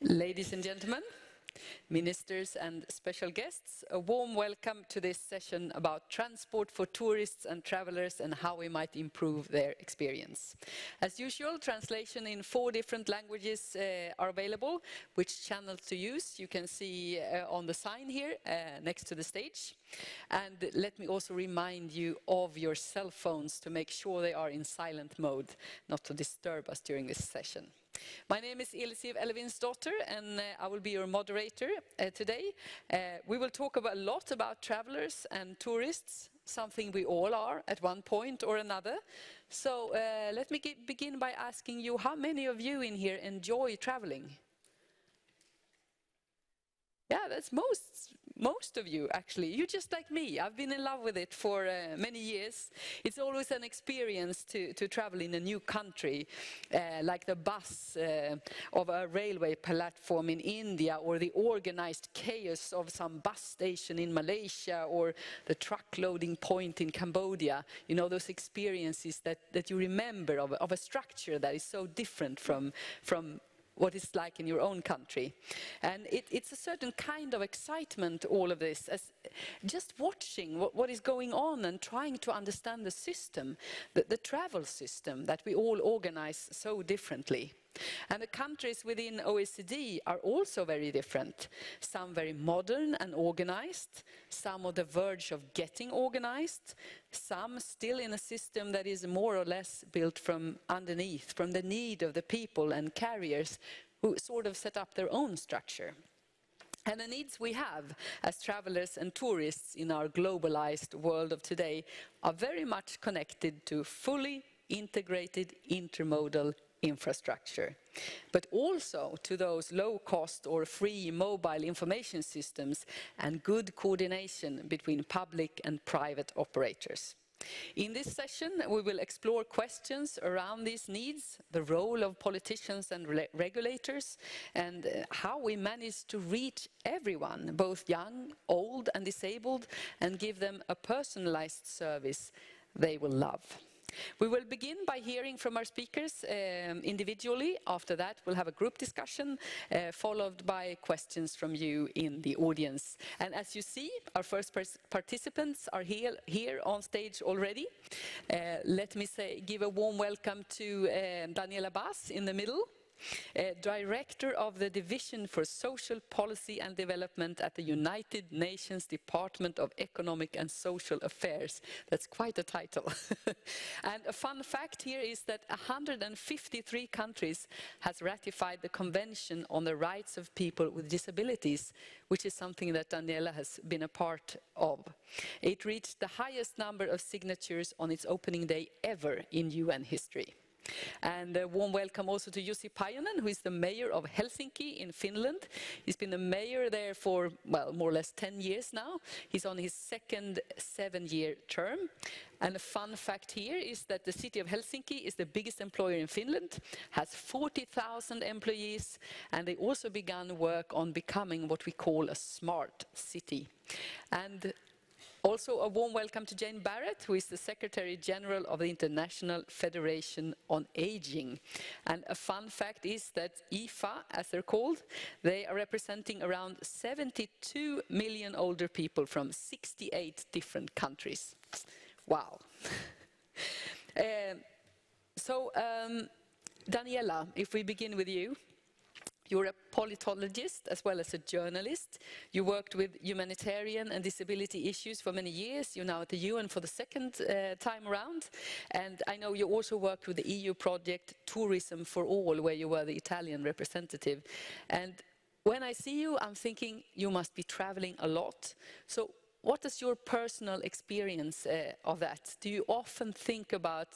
Ladies and gentlemen, ministers and special guests, a warm welcome to this session about transport for tourists and travelers and how we might improve their experience. As usual, translation in 4 different languages are available. Which channels to use you can see on the sign here next to the stage. And let me also remind you of your cell phones to make sure they are in silent mode, not to disturb us during this session. My name is Elisiv Elvinsdotter and I will be your moderator today. We will talk a lot about travelers and tourists, something we all are at one point or another. So let me begin by asking you, how many of you in here enjoy traveling? Yeah, that's most of you, actually. You're just like me. I've been in love with it for many years. It's always an experience to travel in a new country, like the bus of a railway platform in India, or the organized chaos of some bus station in Malaysia, or the truck loading point in Cambodia. You know, those experiences that you remember of a structure that is so different from what it's like in your own country. And it's a certain kind of excitement, all of this, as just watching what is going on and trying to understand the system, the travel system that we all organize so differently. And the countries within OECD are also very different. Some very modern and organized, some on the verge of getting organized, some still in a system that is more or less built from underneath, from the need of the people and carriers who sort of set up their own structure. And the needs we have as travelers and tourists in our globalized world of today are very much connected to fully integrated intermodal infrastructure, but also to those low-cost or free mobile information systems and good coordination between public and private operators. In this session, we will explore questions around these needs, the role of politicians and regulators, and how we manage to reach everyone, both young, old, and disabled, and give them a personalized service they will love. We will begin by hearing from our speakers individually. After that, we'll have a group discussion, followed by questions from you in the audience. And as you see, our first participants are here on stage already. Let me give a warm welcome to Daniela Bass in the middle. Director of the Division for Social Policy and Development at the United Nations Department of Economic and Social Affairs. That's quite a title. And a fun fact here is that 153 countries has ratified the Convention on the Rights of People with Disabilities, which is something that Daniela has been a part of. It reached the highest number of signatures on its opening day ever in UN history. And a warm welcome also to Jussi Pajunen, who is the mayor of Helsinki in Finland. He's been the mayor there for, well, more or less 10 years now. He's on his second 7-year term. And a fun fact here is that the city of Helsinki is the biggest employer in Finland, has 40,000 employees, and they also began work on becoming what we call a smart city. And also a warm welcome to Jane Barrett, who is the Secretary General of the International Federation on Aging. And a fun fact is that IFA, as they're called, they are representing around 72 million older people from 68 different countries. Wow. Daniela, if we begin with you. You're a politologist as well as a journalist. You worked with humanitarian and disability issues for many years. You're now at the UN for the second time around. And I know you also worked with the EU project Tourism for All, where you were the Italian representative. And when I see you, I'm thinking you must be traveling a lot. So what is your personal experience of that? Do you often think about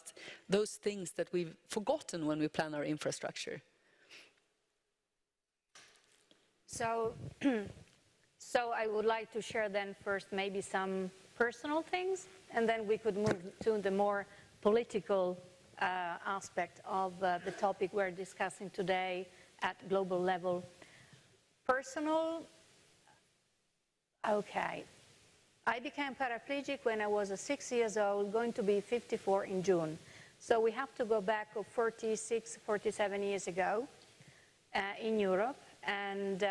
those things that we've forgotten when we plan our infrastructure? So I would like to share then first maybe some personal things, and then we could move to the more political aspect of the topic we're discussing today at global level. Personal, okay. I became paraplegic when I was 6 years old, going to be 54 in June. So we have to go back 46, 47 years ago in Europe. And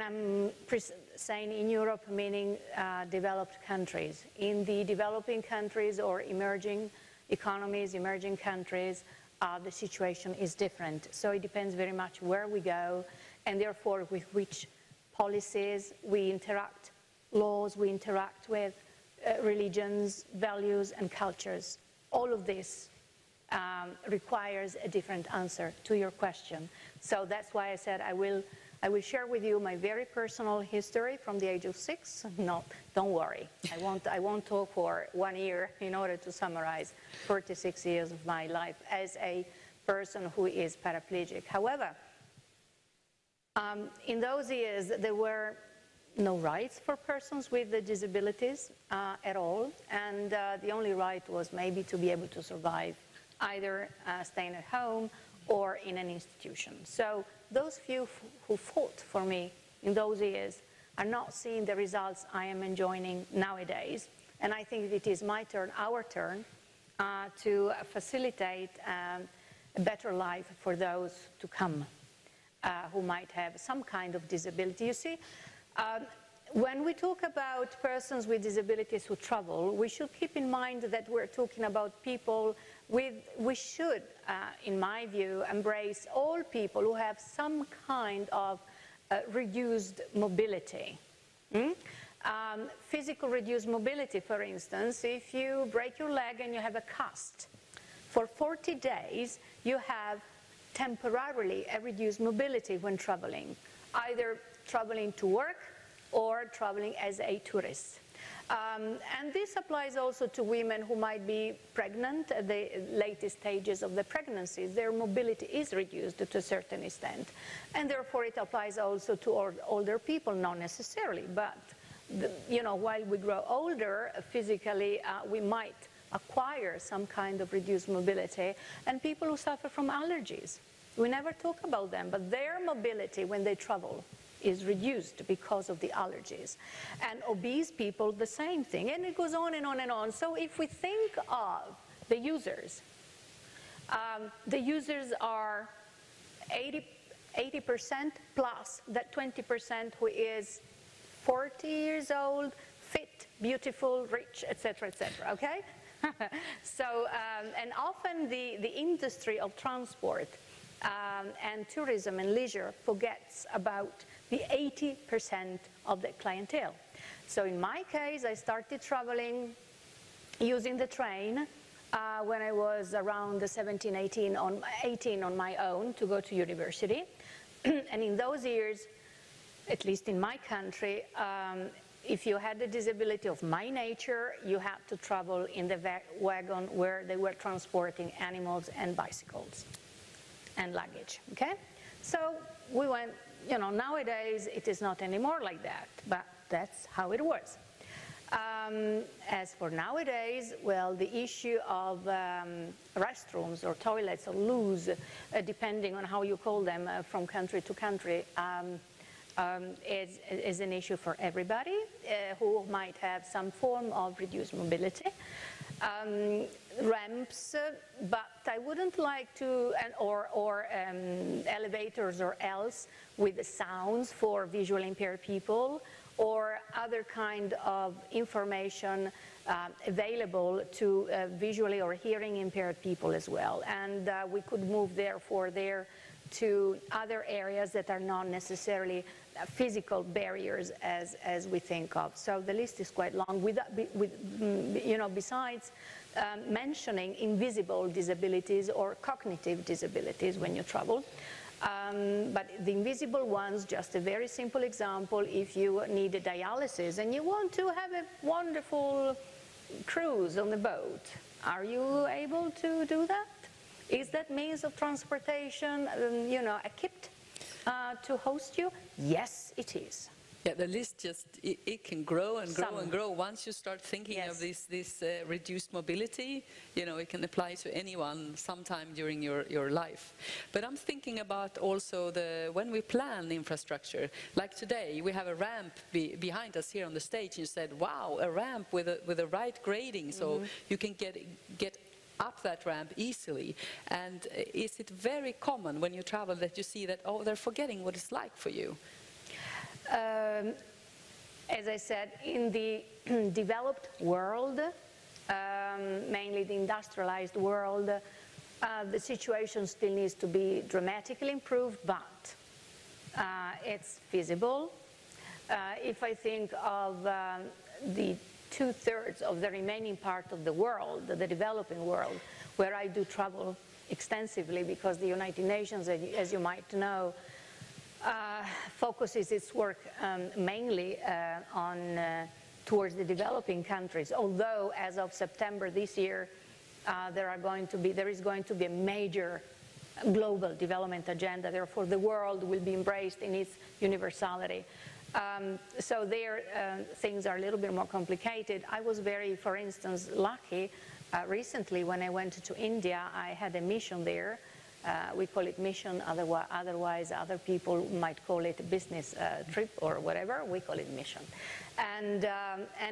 I'm saying in Europe, meaning developed countries. In the developing countries or emerging economies, emerging countries, the situation is different. So it depends very much where we go, and therefore with which policies we interact, laws we interact with, religions, values, and cultures. All of this requires a different answer to your question. So that's why I said I will share with you my very personal history from the age of 6. No, don't worry. I won't talk for 1 year in order to summarize 46 years of my life as a person who is paraplegic. However, in those years, there were no rights for persons with disabilities at all. And the only right was maybe to be able to survive, either staying at home or in an institution. So those few who fought for me in those years are not seeing the results I am enjoying nowadays. And I think it is my turn, our turn, to facilitate a better life for those to come who might have some kind of disability. You see, when we talk about persons with disabilities who travel, we should keep in mind that we're talking about people we should, in my view, embrace all people who have some kind of reduced mobility. Physical reduced mobility, for instance, if you break your leg and you have a cast, for 40 days you have temporarily a reduced mobility when traveling, either traveling to work or traveling as a tourist. And this applies also to women who might be pregnant at the latest stages of the pregnancy. Their mobility is reduced to a certain extent. And therefore it applies also to older people, not necessarily, but while we grow older physically, we might acquire some kind of reduced mobility. And people who suffer from allergies, we never talk about them, but their mobility when they travel is reduced because of the allergies. And obese people, the same thing. And it goes on and on and on. So if we think of the users are 80% plus that 20% who is 40 years old, fit, beautiful, rich, etc., etc., okay? So, and often the industry of transport and tourism and leisure forgets about the 80% of the clientele. So in my case, I started traveling using the train when I was around 17, 18 on my own to go to university. And in those years, at least in my country, if you had a disability of my nature, you had to travel in the wagon where they were transporting animals and bicycles and luggage, okay? So we went, nowadays it is not anymore like that, but that's how it was. As for nowadays, well, the issue of restrooms or toilets or loos, depending on how you call them from country to country, is an issue for everybody who might have some form of reduced mobility. Ramps, but I wouldn't like to, or elevators or else with sounds for visually impaired people, or other kind of information available to visually or hearing impaired people as well. And we could move therefore there to other areas that are not necessarily physical barriers as we think of. So the list is quite long, besides mentioning invisible disabilities or cognitive disabilities when you travel. But the invisible ones, just a very simple example, if you need a dialysis and you want to have a wonderful cruise on the boat, are you able to do that? Is that means of transportation, equipped to host you? Yes, it is. Yeah, the list just, it can grow and grow and grow. Once you start thinking of this reduced mobility, it can apply to anyone sometime during your life. But I'm thinking about also when we plan infrastructure, like today, we have a ramp behind us here on the stage. You said, wow, a ramp with the right grading, so you can get up that ramp easily? And is it very common when you travel that you see that, oh, they're forgetting what it's like for you? As I said, in the developed world, mainly the industrialized world, the situation still needs to be dramatically improved, but it's feasible. If I think of the 2/3 of the remaining part of the world, the developing world, where I do travel extensively because the United Nations, as you might know, focuses its work mainly towards the developing countries, although as of September this year, there is going to be a major global development agenda. Therefore, the world will be embraced in its universality. So there, things are a little bit more complicated. I was very, for instance, lucky recently when I went to India. I had a mission there. We call it mission, otherwise other people might call it a business trip or whatever. We call it mission. And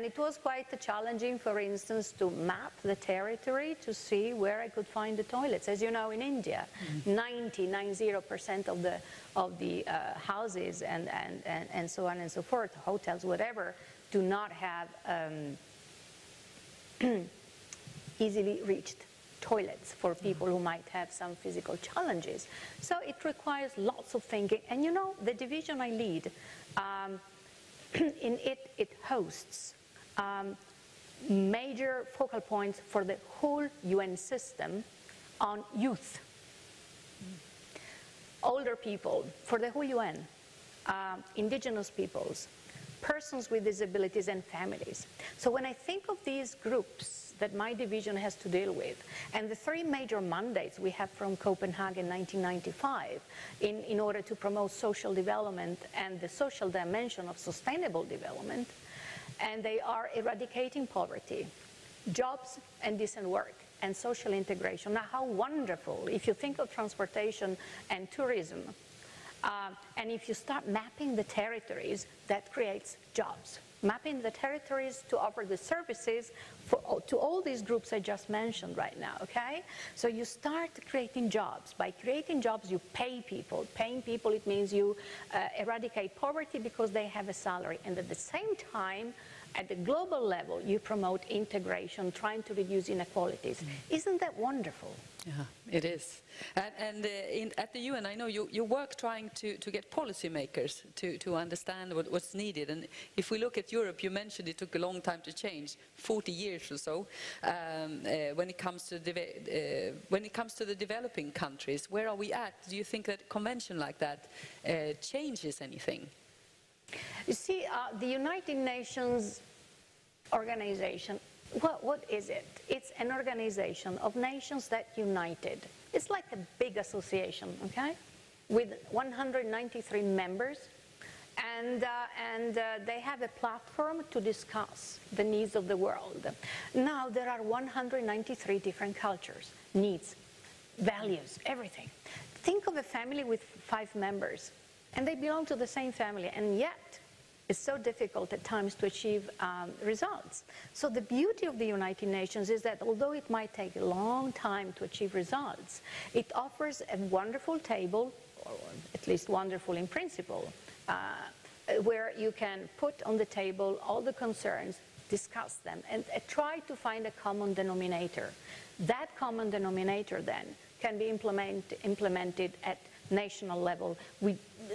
it was quite challenging, for instance, to map the territory to see where I could find the toilets. As you know, in India, 90% of the houses and so on and so forth, hotels, whatever, do not have easily reached toilets for people who might have some physical challenges. So it requires lots of thinking. And you know, the division I lead, it hosts major focal points for the whole UN system on youth, older people, for the whole UN, indigenous peoples, persons with disabilities and families. So when I think of these groups that my division has to deal with, and the 3 major mandates we have from Copenhagen 1995 in order to promote social development and the social dimension of sustainable development, and they are eradicating poverty, jobs and decent work, and social integration. Now, how wonderful, if you think of transportation and tourism, and if you start mapping the territories, that creates jobs. Mapping the territories to offer the services to all these groups I just mentioned right now, okay? So you start creating jobs. By creating jobs, you pay people. Paying people, it means you eradicate poverty because they have a salary. And at the same time, at the global level, you promote integration, trying to reduce inequalities. Isn't that wonderful? Yeah, it is. And at the UN, I know you work trying to get policymakers to understand what's needed. And if we look at Europe, you mentioned it took a long time to change, 40 years or so, when it comes to the developing countries. Where are we at? Do you think that a convention like that changes anything? You see, the United Nations organization, what is it? It's an organization of nations that united. It's like a big association, okay, with 193 members, and they have a platform to discuss the needs of the world. Now, there are 193 different cultures, needs, values, everything. Think of a family with 5 members, and they belong to the same family, and yet it's so difficult at times to achieve results. So the beauty of the United Nations is that although it might take a long time to achieve results, it offers a wonderful table, or at least wonderful in principle, where you can put on the table all the concerns, discuss them, and try to find a common denominator. That common denominator then can be implemented at national level.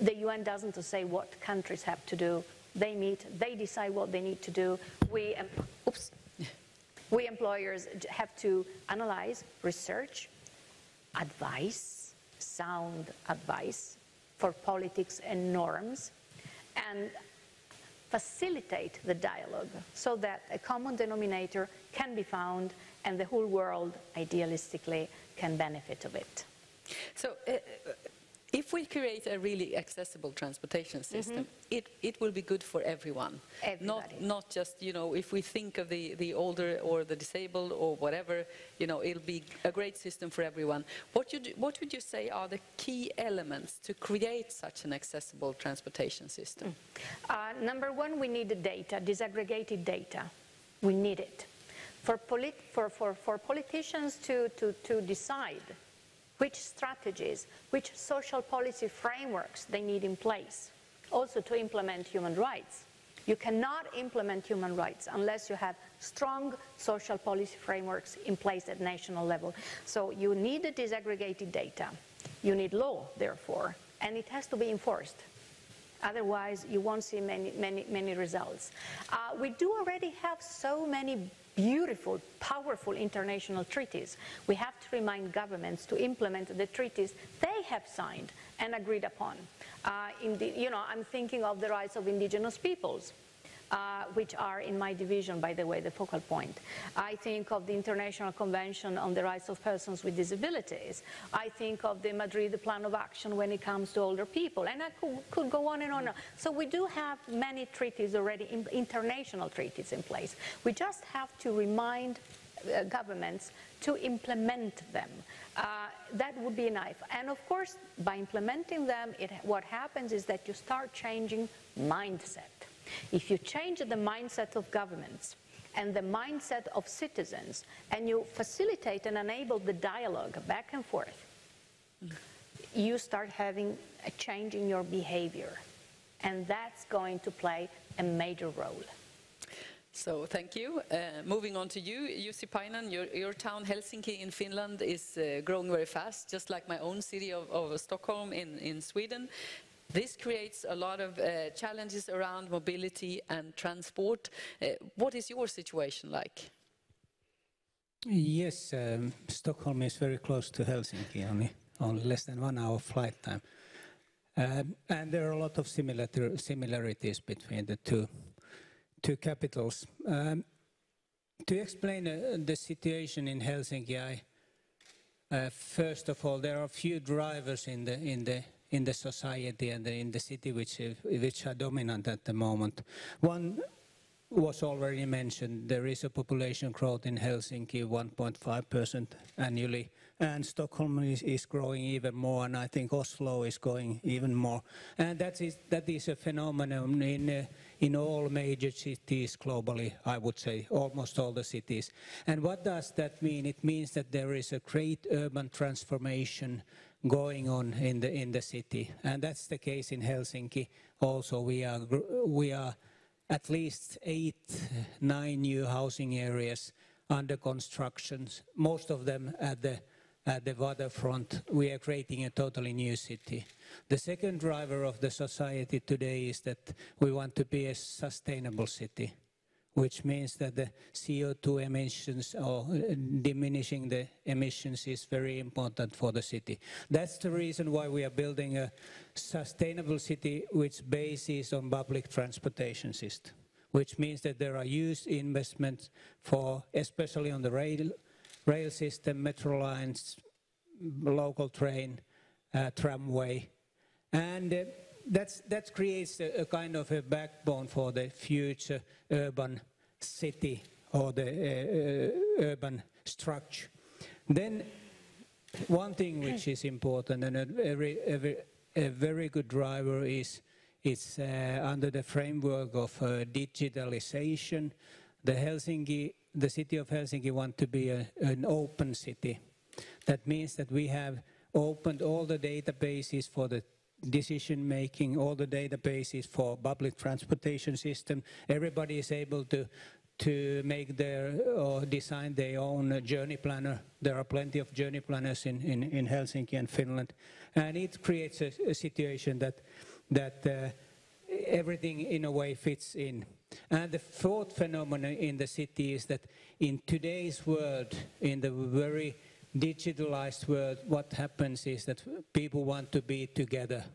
The UN doesn't say what countries have to do. They meet, they decide what they need to do. We employers have to analyze, research, advice, sound advice for politics and norms, and facilitate the dialogue so that a common denominator can be found and the whole world, idealistically, can benefit of it. So if we create a really accessible transportation system, it will be good for everyone. Not just, you know, if we think of the older or the disabled or whatever, you know, it'll be a great system for everyone. What would you say are the key elements to create such an accessible transportation system? Number one, we need the data, disaggregated data. We need it. for politicians to decide which strategies, which social policy frameworks they need in place, also to implement human rights. You cannot implement human rights unless you have strong social policy frameworks in place at national level. So you need the disaggregated data. You need law, therefore, and it has to be enforced. Otherwise, you won't see many results. We do already have so many beautiful, powerful international treaties. We have to remind governments to implement the treaties they have signed and agreed upon. I'm thinking of the rights of indigenous peoples, which are in my division, by the way, the focal point. I think of the International Convention on the Rights of Persons with Disabilities. I think of the Madrid Plan of Action when it comes to older people, and I could go on and on. So we do have many treaties already, international treaties in place. We just have to remind governments to implement them. That would be enough. And of course, by implementing them, what happens is that you start changing mindset. If you change the mindset of governments and the mindset of citizens, and you facilitate and enable the dialogue back and forth, you start having a change in your behavior. And that's going to play a major role. So thank you. Moving on to you, Jussi Painanen, your town Helsinki in Finland is growing very fast, just like my own city of Stockholm in Sweden. This creates a lot of challenges around mobility and transport. What is your situation like? Yes, Stockholm is very close to Helsinki, only less than 1 hour flight time. And there are a lot of similarities between the two capitals. To explain the situation in Helsinki, first of all, there are a few drivers in the society and in the city which are dominant at the moment. One was already mentioned. There is a population growth in Helsinki, 1.5% annually, and Stockholm is growing even more, and I think Oslo is going even more. And that is a phenomenon in all major cities globally, I would say, almost all the cities. And what does that mean? It means that there is a great urban transformation going on in the city, and that's the case in Helsinki. Also, we are at least 8-9 new housing areas under construction. Most of them at the waterfront. We are creating a totally new city. The second driver of the society today is that we want to be a sustainable city, which means that the CO2 emissions or diminishing the emissions is very important for the city. That's the reason why we are building a sustainable city which bases on public transportation system, which means that there are huge investments for, especially on the rail system, metro lines, local train, tramway, and that creates a kind of a backbone for the future urban city or the urban structure. Then one thing which is important and a very good driver is under the framework of digitalization. The city of Helsinki wants to be an open city. That means that we have opened all the databases for the decision making, all the databases for public transportation system. Everybody is able to make their or design their own journey planner. There are plenty of journey planners in Helsinki and Finland, and it creates a situation that everything in a way fits in. And the fourth phenomenon in the city is that in today's world, in the very digitalized world, what happens is that people want to be together.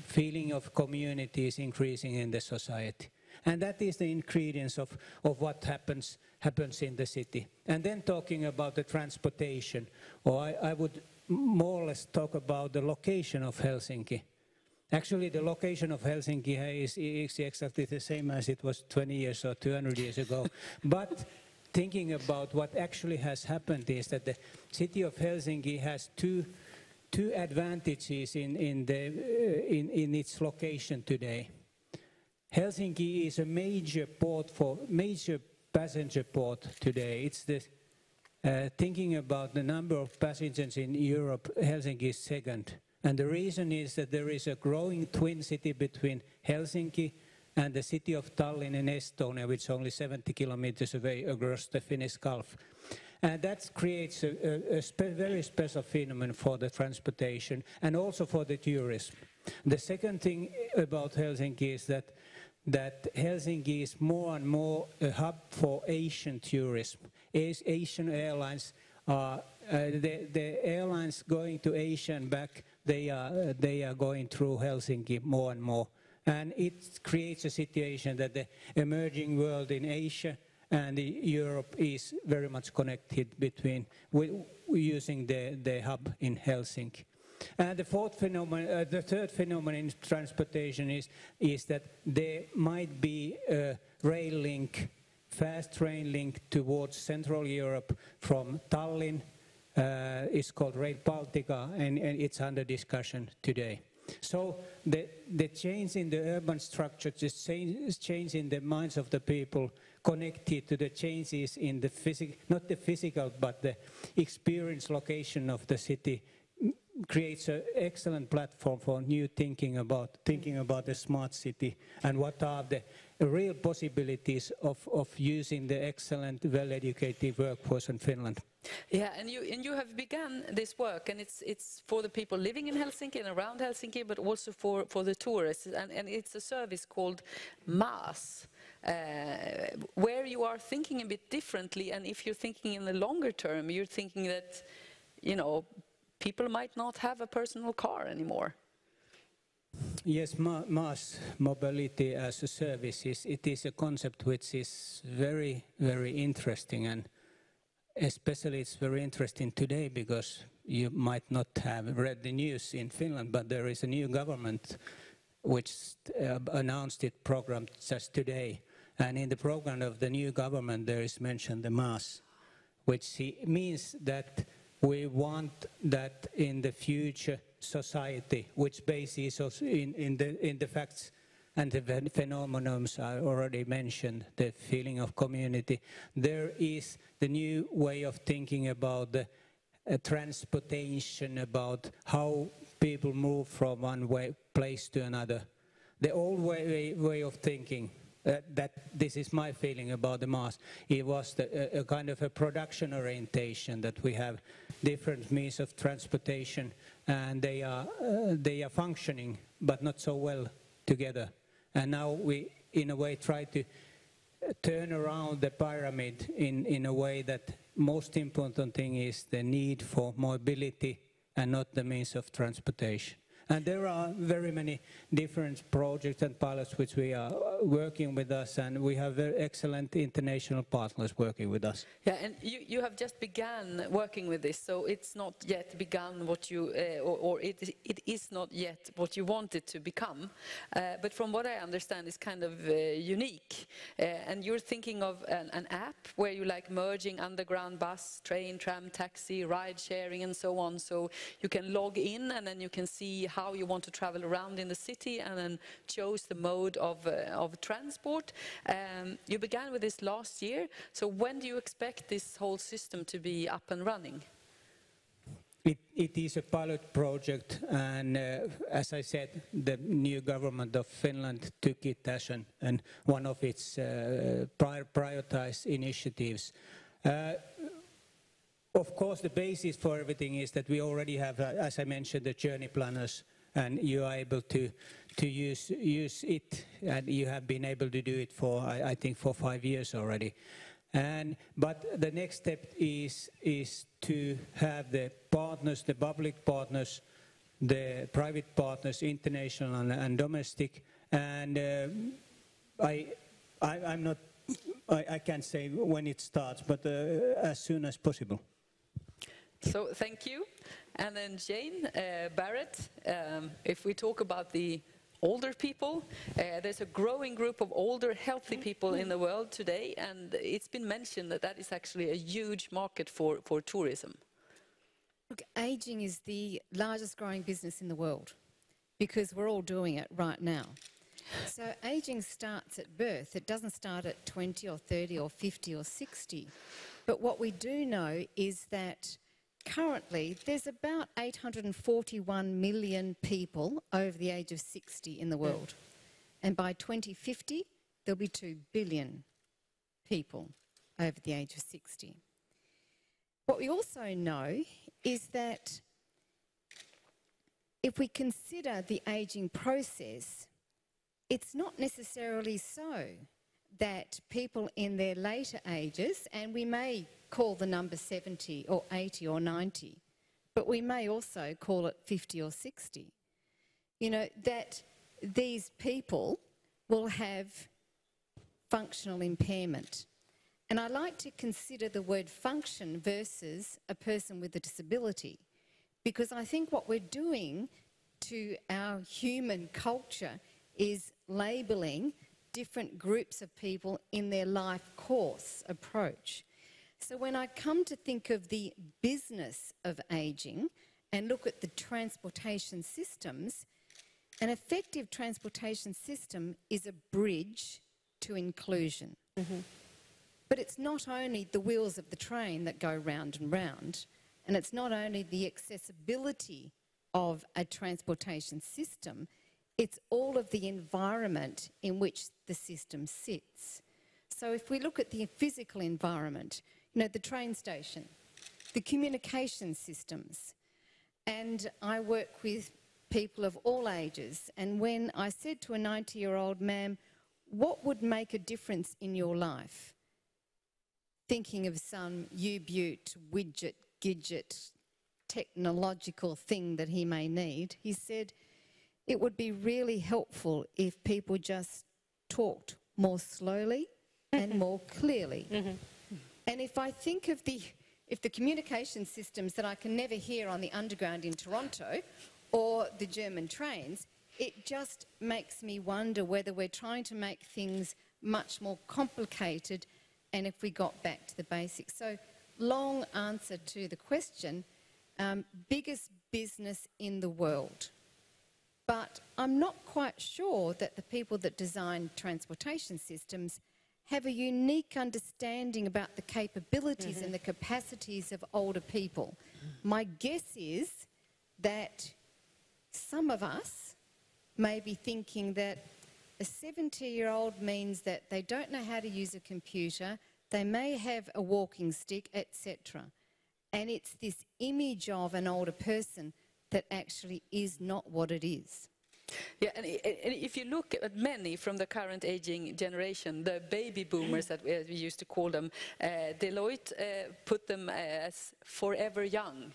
Feeling of community is increasing in the society. And that is the ingredients of what happens in the city. And then talking about the transportation, or I would more or less talk about the location of Helsinki. Actually, the location of Helsinki is exactly the same as it was 20 years or 200 years ago. But thinking about what actually has happened is that the city of Helsinki has two advantages in its location today. Helsinki is a major passenger port today. It's the thinking about the number of passengers in Europe, Helsinki is second. And the reason is that there is a growing twin city between Helsinki and the city of Tallinn in Estonia, which is only 70 kilometers away across the Finnish Gulf. And that creates a very special phenomenon for the transportation and also for the tourism. The second thing about Helsinki is that Helsinki is more and more a hub for Asian tourism. Asian airlines are the airlines going to Asia and back. They are going through Helsinki more and more, and it creates a situation that the emerging world in Asia and Europe is very much connected between using the hub in Helsinki. And the third phenomenon in transportation is that there might be a rail link, fast train link towards Central Europe from Tallinn. It's called Rail Baltica, and it's under discussion today. So the change in the urban structure, the change in the minds of the people connected to the changes in the not the physical, but the experience location of the city creates an excellent platform for new thinking about the smart city and what are the real possibilities of using the excellent, well-educated workforce in Finland. Yeah, and you have begun this work, and it's for the people living in Helsinki and around Helsinki, but also for the tourists, and it's a service called MAS, where you are thinking a bit differently, and if you're thinking in the longer term, you're thinking that, you know, people might not have a personal car anymore. Yes, mass mobility as a service, it is a concept which is very, very interesting, and especially it's very interesting today because you might not have read the news in Finland, but there is a new government which announced its program just today. And in the program of the new government there is mentioned the mass, which means that we want that in the future society, which bases us in the facts and the phenomena I already mentioned, the feeling of community. There is the new way of thinking about the transportation, about how people move from one place to another. The old way of thinking, that this is my feeling about the mass. It was a kind of a production orientation, that we have different means of transportation and they are functioning but not so well together. And now we in a way try to turn around the pyramid in a way that most important thing is the need for mobility and not the means of transportation. And there are very many different projects and pilots which we are working with us, and we have very excellent international partners working with us. Yeah, and you have just begun working with this, so it's not yet begun what you, or it is not yet what you want it to become. But from what I understand, it's kind of unique. And you're thinking of an app where you like merging underground bus, train, tram, taxi, ride sharing and so on. So you can log in and then you can see how you want to travel around in the city and then chose the mode of transport. You began with this last year, so when do you expect this whole system to be up and running? It is a pilot project, and as I said, the new government of Finland took it as one of its prioritized initiatives. Of course, the basis for everything is that we already have, as I mentioned, the journey planners, and you are able to use it, and you have been able to do it for, I think, for 5 years already. But the next step is to have the partners, the public partners, the private partners, international and domestic. And I can't say when it starts, but as soon as possible. So thank you. And then Jane Barrett, if we talk about the older people, there's a growing group of older, healthy people in the world today, and it's been mentioned that is actually a huge market for tourism. Look, ageing is the largest growing business in the world because we're all doing it right now. So ageing starts at birth. It doesn't start at 20 or 30 or 50 or 60. But what we do know is that currently there's about 841 million people over the age of 60 in the world. And by 2050, there'll be 2 billion people over the age of 60. What we also know is that if we consider the ageing process, it's not necessarily so that people in their later ages, and we may call the number 70 or 80 or 90, but we may also call it 50 or 60, you know, that these people will have functional impairment. And I like to consider the word function versus a person with a disability, because I think what we're doing to our human culture is labelling different groups of people in their life course approach. So when I come to think of the business of ageing and look at the transportation systems, an effective transportation system is a bridge to inclusion. But it's not only the wheels of the train that go round and round, and it's not only the accessibility of a transportation system, it's all of the environment in which the system sits. So if we look at the physical environment, you know, the train station, the communication systems, and I work with people of all ages, and when I said to a 90-year-old, ma'am, what would make a difference in your life? Thinking of some U-Butte, widget, gidget, technological thing that he may need, he said, it would be really helpful if people just talked more slowly and more clearly. And if I think of the communication systems that I can never hear on the underground in Toronto or the German trains, it just makes me wonder whether we're trying to make things much more complicated, and if we got back to the basics. So, long answer to the question, biggest business in the world. But I'm not quite sure that the people that design transportation systems have a unique understanding about the capabilities and the capacities of older people. My guess is that some of us may be thinking that a 70-year-old means that they don't know how to use a computer, they may have a walking stick, etc. And it's this image of an older person that actually is not what it is. Yeah, and if you look at many from the current aging generation, the baby boomers that we used to call them, Deloitte put them as forever young.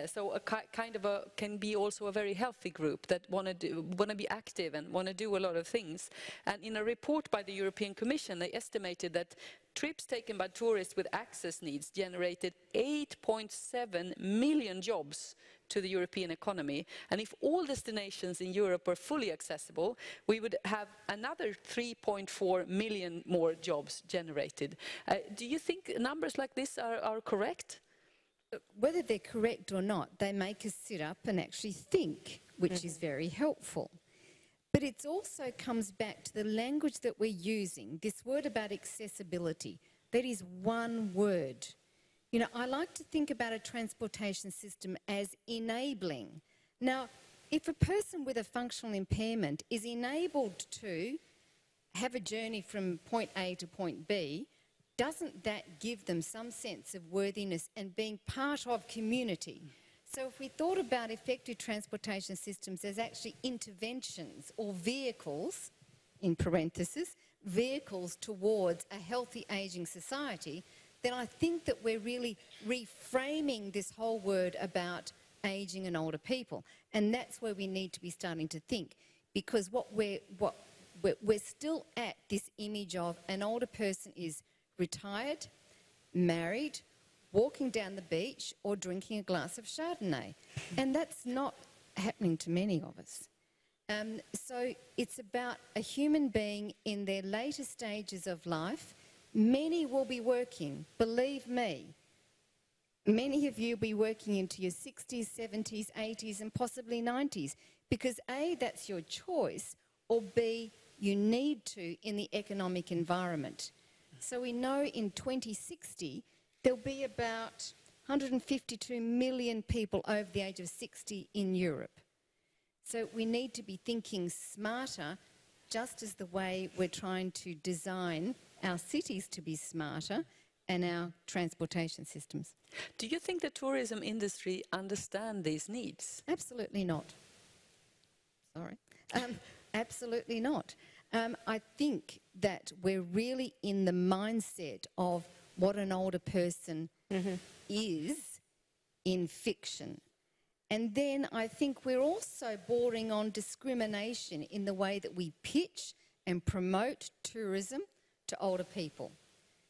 So a kind of can be also a very healthy group that want to be active and want to do a lot of things. And in a report by the European Commission, they estimated that trips taken by tourists with access needs generated 8.7 million jobs to the European economy. And if all destinations in Europe were fully accessible, we would have another 3.4 million more jobs generated. Do you think numbers like this are correct? Whether they're correct or not, they make us sit up and actually think, which is very helpful. But it also comes back to the language that we're using, this word about accessibility. That is one word. You know, I like to think about a transportation system as enabling. Now, if a person with a functional impairment is enabled to have a journey from point A to point B, doesn't that give them some sense of worthiness and being part of community? So if we thought about effective transportation systems as actually interventions or vehicles, in parentheses, vehicles towards a healthy ageing society, then I think that we're really reframing this whole word about ageing and older people. And that's where we need to be starting to think, because we're still at this image of an older person is retired, married, walking down the beach or drinking a glass of Chardonnay. And that's not happening to many of us. So it's about a human being in their later stages of life. Many will be working, believe me. Many of you will be working into your 60s, 70s, 80s and possibly 90s because A, that's your choice, or B, you need to in the economic environment. So we know in 2060 there'll be about 152 million people over the age of 60 in Europe. So we need to be thinking smarter, just as the way we're trying to design our cities to be smarter and our transportation systems. Do you think the tourism industry understand these needs? Absolutely not. Sorry. Absolutely not. I think that we're really in the mindset of what an older person is in fiction. And then I think we're also bordering on discrimination in the way that we pitch and promote tourism to older people.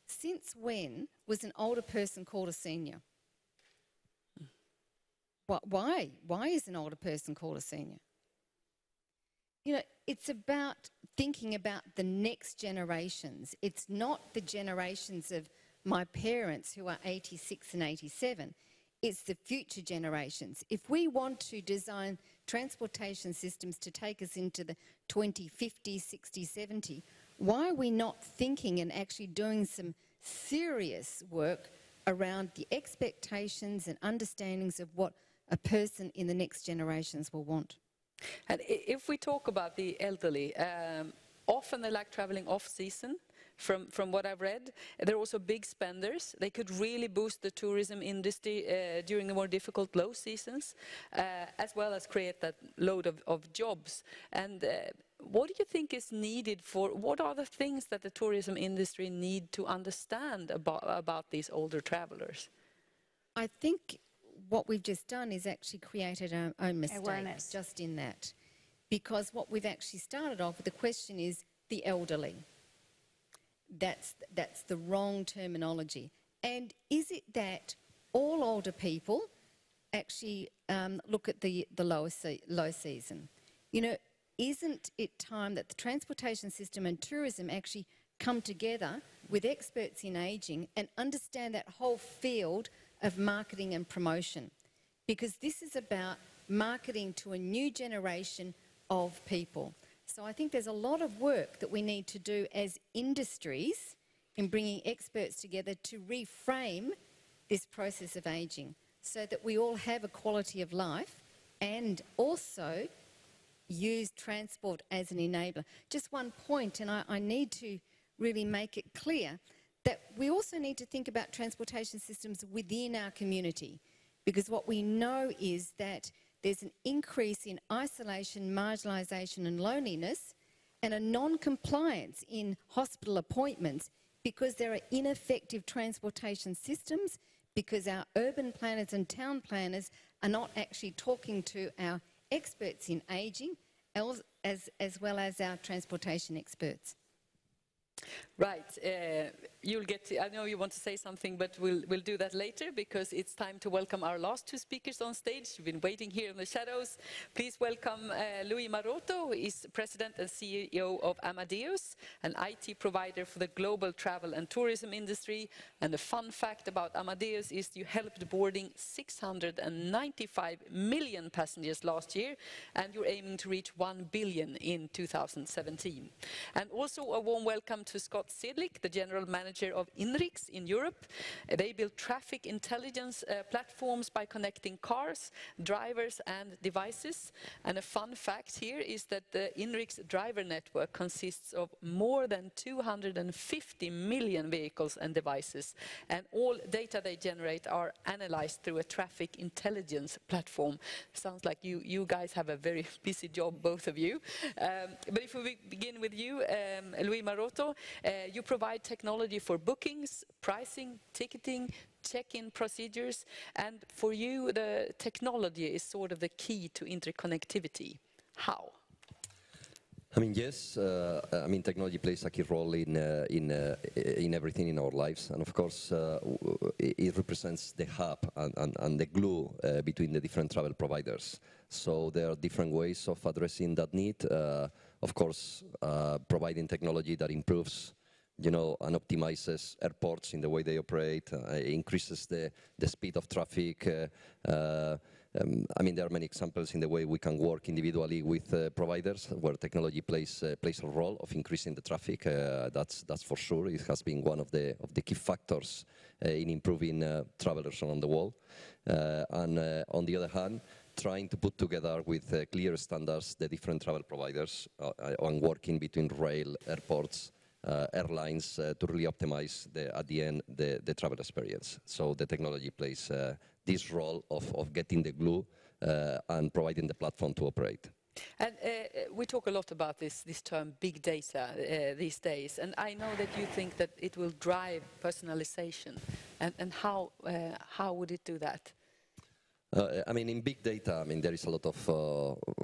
Since when was an older person called a senior? Why? Why is an older person called a senior? You know, it's about thinking about the next generations. It's not the generations of my parents who are 86 and 87. It's the future generations. If we want to design transportation systems to take us into the 2050, 60, 70, why are we not thinking and actually doing some serious work around the expectations and understandings of what a person in the next generations will want? And if we talk about the elderly, often they like traveling off-season. From what I've read, they're also big spenders. They could really boost the tourism industry during the more difficult low seasons, as well as create that load of jobs. And what do you think is needed for, what are the things that the tourism industry need to understand about these older travelers? I think what we've just done is actually created our own mistake. Awareness. Just in that. Because what we've actually started off with, the question is the elderly. That's the wrong terminology. And is it that all older people actually look at the low season? You know, isn't it time that the transportation system and tourism actually come together with experts in ageing and understand that whole field of marketing and promotion? Because this is about marketing to a new generation of people. So I think there's a lot of work that we need to do as industries in bringing experts together to reframe this process of ageing so that we all have a quality of life and also use transport as an enabler. Just one point, and I need to really make it clear, that we also need to think about transportation systems within our community, because what we know is that there's an increase in isolation, marginalisation and loneliness, and a non-compliance in hospital appointments because there are ineffective transportation systems, because our urban planners and town planners are not actually talking to our experts in ageing as well as our transportation experts. Right, you'll get to, I know you want to say something, but we'll do that later, because it's time to welcome our last two speakers on stage. You've been waiting here in the shadows. Please welcome Luis Maroto, who is President and CEO of Amadeus, an IT provider for the global travel and tourism industry. And the fun fact about Amadeus is you helped boarding 695 million passengers last year, and you're aiming to reach 1 billion in 2017. And also a warm welcome to Scott Sidlick, the General Manager of INRIX in Europe. They build traffic intelligence platforms by connecting cars, drivers and devices. And a fun fact here is that the INRIX driver network consists of more than 250 million vehicles and devices. And all data they generate are analyzed through a traffic intelligence platform. Sounds like you guys have a very busy job, both of you. But if we begin with you, Luis Maroto, you provide technology for bookings, pricing, ticketing, check-in procedures, and for you the technology is sort of the key to interconnectivity. How? I mean, yes. I mean, technology plays a key role in everything in our lives, and of course, it represents the hub and the glue between the different travel providers. So there are different ways of addressing that need. Of course, providing technology that improves, you know, and optimizes airports in the way they operate, increases the speed of traffic, I mean, there are many examples in the way we can work individually with providers, where technology plays a role of increasing the traffic. That's for sure. It has been one of the key factors in improving travelers around the world. And on the other hand, trying to put together with clear standards the different travel providers and working between rail, airports, airlines to really optimize at the end the travel experience. So the technology plays this role of getting the glue and providing the platform to operate. And we talk a lot about this term big data these days, and I know that you think that it will drive personalization. And how would it do that? I mean, in big data, I mean, there is a lot of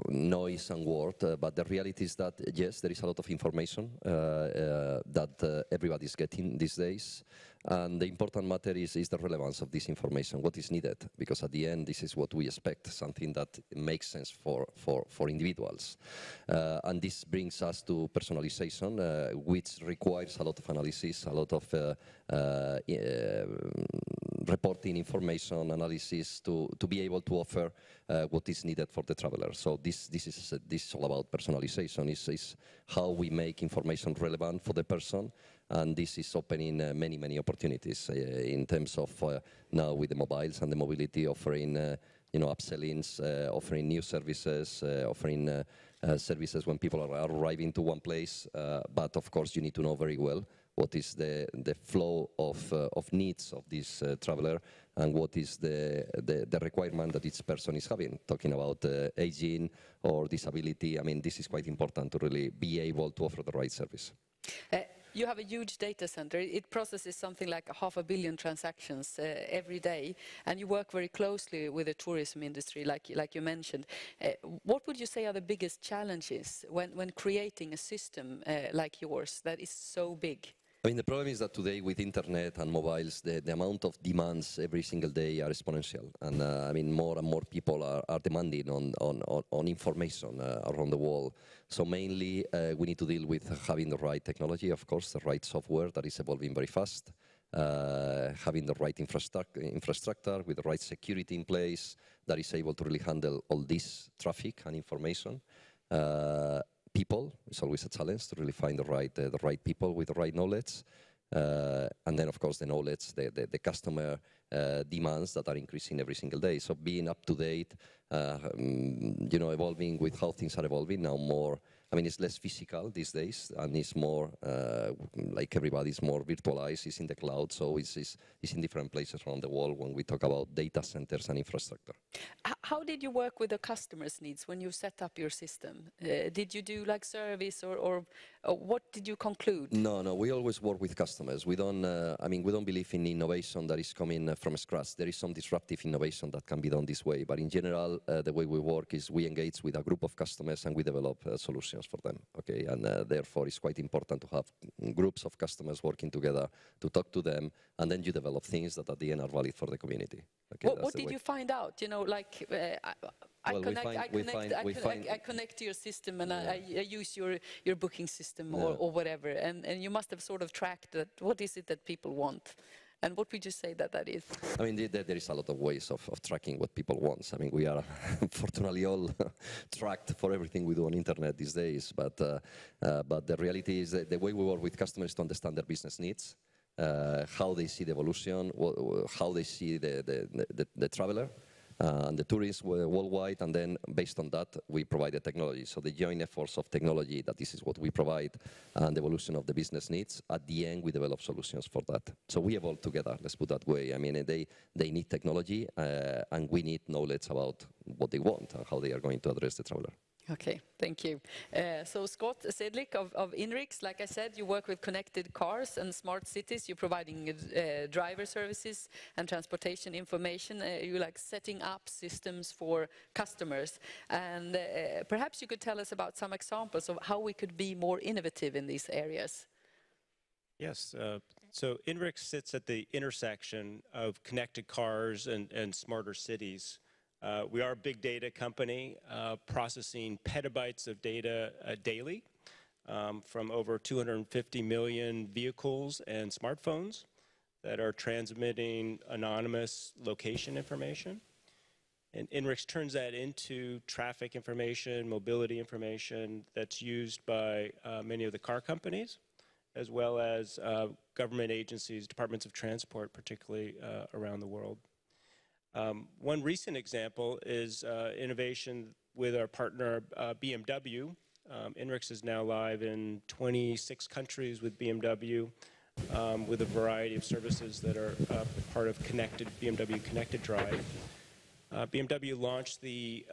noise and word, but the reality is that, yes, there is a lot of information that everybody is getting these days. And the important matter is the relevance of this information, what is needed, because at the end, this is what we expect, something that makes sense for individuals. And this brings us to personalization, which requires a lot of analysis, a lot of reporting information analysis to be able to offer what is needed for the traveler. So this is all about personalization. Is how we make information relevant for the person, and this is opening many opportunities in terms of now with the mobiles and the mobility, offering upsellings, offering new services, offering services when people are arriving to one place. But of course, you need to know very well what is the flow of needs of this traveler, and what is the requirement that each person is having. Talking about aging or disability, I mean, this is quite important to really be able to offer the right service. You have a huge data center. It processes something like 500 million transactions every day, and you work very closely with the tourism industry, like you mentioned. What would you say are the biggest challenges when creating a system like yours that is so big? I mean, the problem is that today with internet and mobiles, the amount of demands every single day are exponential. And I mean, more and more people are demanding on information around the world. So mainly, we need to deal with having the right technology, of course, the right software that is evolving very fast, having the right infrastructure with the right security in place that is able to really handle all this traffic and information. People, it's always a challenge to really find the right people with the right knowledge. And then, of course, the knowledge, the customer demands that are increasing every single day. So being up to date, evolving with how things are evolving now more. I mean, it's less physical these days, and it's more like everybody's more virtualized, it's in the cloud, so it's in different places around the world when we talk about data centers and infrastructure. How did you work with the customers' needs when you set up your system? Did you do like service or what did you conclude? No, we always work with customers. We don't, we don't believe in innovation that is coming from scratch. There is some disruptive innovation that can be done this way, but in general, the way we work is we engage with a group of customers and we develop solutions for them, okay? And therefore, it's quite important to have groups of customers working together to talk to them, and then you develop things that at the end are valid for the community. Okay, what did you find out? You know, like I connect to your system and I use your booking system or whatever, and you must have sort of tracked that. What is it that people want? And what would you say that is? I mean, there is a lot of ways of tracking what people want. I mean, we are fortunately all tracked for everything we do on internet these days. But the reality is that the way we work with customers to understand their business needs, how they see the evolution, how they see the traveler and the tourists worldwide, and then based on that, we provide the technology. So the joint efforts of technology, that this is what we provide, and the evolution of the business needs, at the end, we develop solutions for that. So we evolve together, let's put that way. I mean, they need technology, and we need knowledge about what they want and how they are going to address the traveler. Okay, thank you. So Scott Sedlick of INRIX, like I said, you work with connected cars and smart cities. You're providing driver services and transportation information. You're like setting up systems for customers. And perhaps you could tell us about some examples of how we could be more innovative in these areas. Yes, so INRIX sits at the intersection of connected cars and smarter cities. We are a big data company processing petabytes of data daily from over 250 million vehicles and smartphones that are transmitting anonymous location information. And INRIX turns that into traffic information, mobility information that's used by many of the car companies, as well as government agencies, departments of transport, particularly around the world. One recent example is innovation with our partner BMW. INRIX is now live in 26 countries with BMW, with a variety of services that are part of BMW Connected Drive. BMW launched the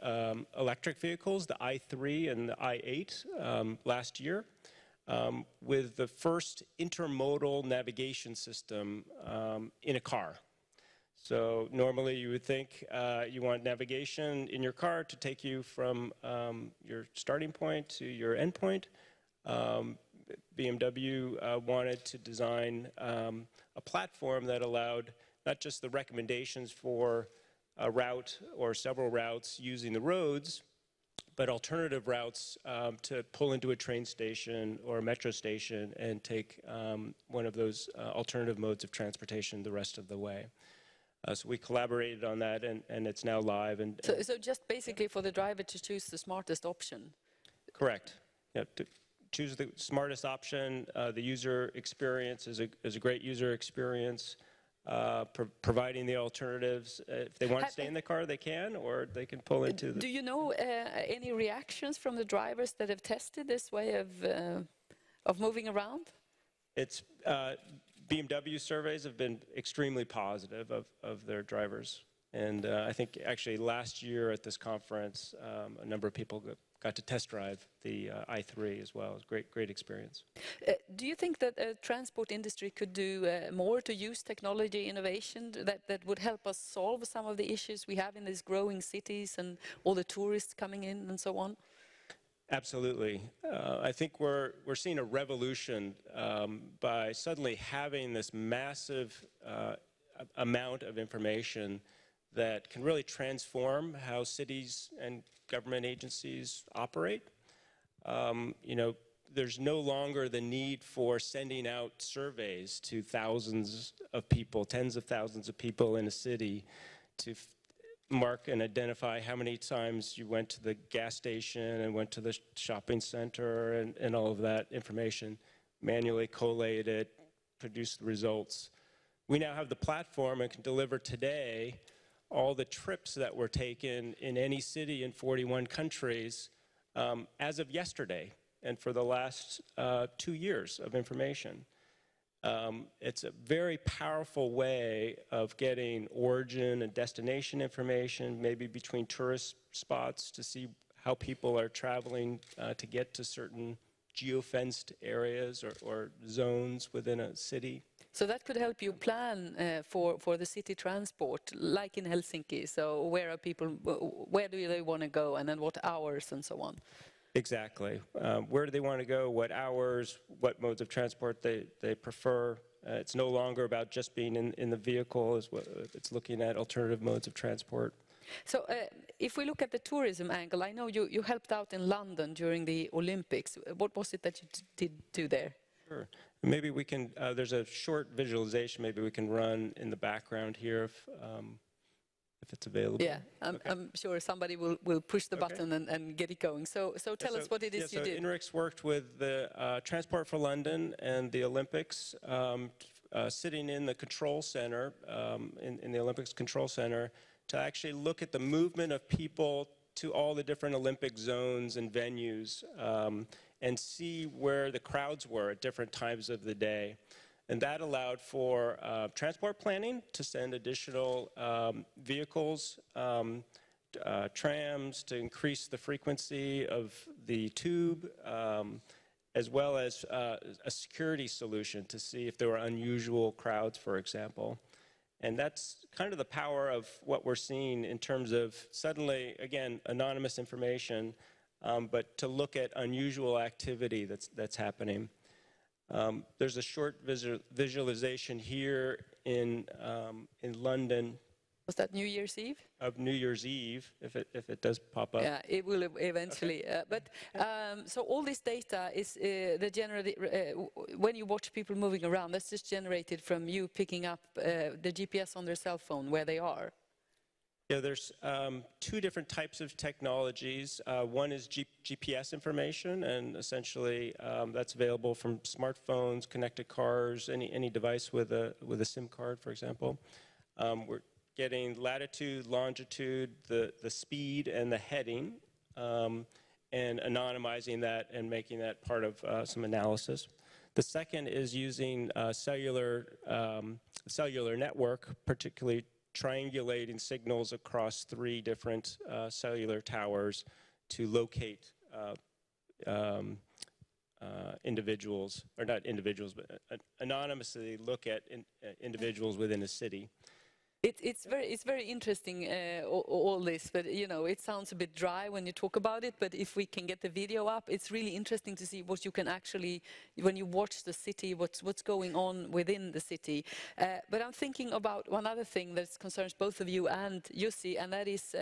electric vehicles, the i3 and the i8, last year, with the first intermodal navigation system in a car. So normally you would think you want navigation in your car to take you from your starting point to your end point. BMW wanted to design a platform that allowed not just the recommendations for a route or several routes using the roads, but alternative routes to pull into a train station or a metro station and take one of those alternative modes of transportation the rest of the way. So we collaborated on that, and it's now live. And so just basically for the driver to choose the smartest option? Correct. Yeah, to choose the smartest option. The user experience is a great user experience. Providing the alternatives. If they want to stay in the car, they can, or they can pull into the... Do you know any reactions from the drivers that have tested this way of moving around? It's BMW surveys have been extremely positive of their drivers. And I think actually last year at this conference, a number of people got to test drive the i3 as well. It was great experience. Do you think that the transport industry could do more to use technology innovation that would help us solve some of the issues we have in these growing cities and all the tourists coming in and so on? Absolutely. I think we're seeing a revolution by suddenly having this massive amount of information that can really transform how cities and government agencies operate. You know, there's no longer the need for sending out surveys to thousands of people, tens of thousands of people in a city to mark and identify how many times you went to the gas station and went to the shopping center and all of that information, manually collate it, produce the results. We now have the platform and can deliver today all the trips that were taken in any city in 41 countries as of yesterday and for the last 2 years of information. It's a very powerful way of getting origin and destination information, maybe between tourist spots to see how people are traveling to get to certain geofenced areas or zones within a city. So that could help you plan for the city transport, like in Helsinki. So where are people, where do they want to go, and then what hours and so on? Exactly. Where do they want to go, what hours, what modes of transport they prefer. It's no longer about just being in the vehicle, it's looking at alternative modes of transport. So if we look at the tourism angle, I know you helped out in London during the Olympics. What was it that you did do there? Sure. Maybe we can, there's a short visualization maybe we can run in the background here if it's available. Yeah, I'm sure somebody will push the button and get it going. So tell us what it is you did. So INRIX worked with the Transport for London and the Olympics, sitting in the control center, in the Olympics control center, to actually look at the movement of people to all the different Olympic zones and venues and see where the crowds were at different times of the day. And that allowed for transport planning to send additional vehicles, trams to increase the frequency of the tube, as well as a security solution to see if there were unusual crowds, for example. And that's kind of the power of what we're seeing in terms of suddenly, again, anonymous information, but to look at unusual activity that's happening. There's a short visualization here in London. Was that New Year's Eve? Of New Year's Eve, if it does pop up. Yeah, it will eventually. Okay. So all this data is when you watch people moving around, that's just generated from you picking up the GPS on their cell phone where they are. Yeah, there's two different types of technologies. One is GPS information, and essentially that's available from smartphones, connected cars, any device with a SIM card, for example. We're getting latitude, longitude, the speed, and the heading, and anonymizing that and making that part of some analysis. The second is using cellular network, particularly triangulating signals across 3 different cellular towers to locate individuals, or not individuals, but anonymously look at individuals within a city. It's very interesting, all this, but you know, it sounds a bit dry when you talk about it, but if we can get the video up, it's really interesting to see what you can actually, when you watch the city, what's going on within the city. But I'm thinking about one other thing that concerns both of you and Jussi, and that is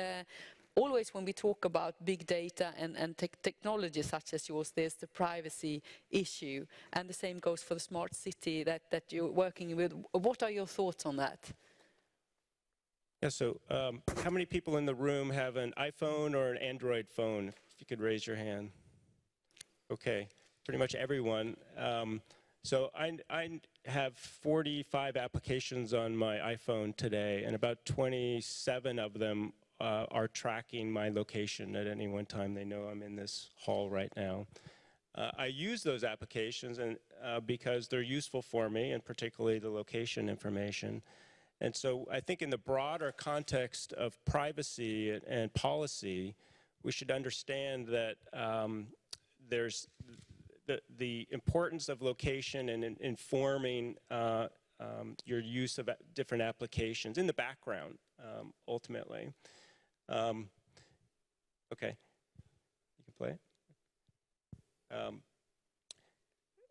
always when we talk about big data and technology such as yours, there's the privacy issue, and the same goes for the smart city that you're working with. What are your thoughts on that? Yeah, so how many people in the room have an iPhone or an Android phone? If you could raise your hand. Okay, pretty much everyone. So I have 45 applications on my iPhone today, and about 27 of them are tracking my location at any one time. They know I'm in this hall right now. I use those applications because they're useful for me, and particularly the location information. And so I think in the broader context of privacy and policy, we should understand that there's the importance of location and informing your use of different applications in the background, ultimately. Okay, you can play it.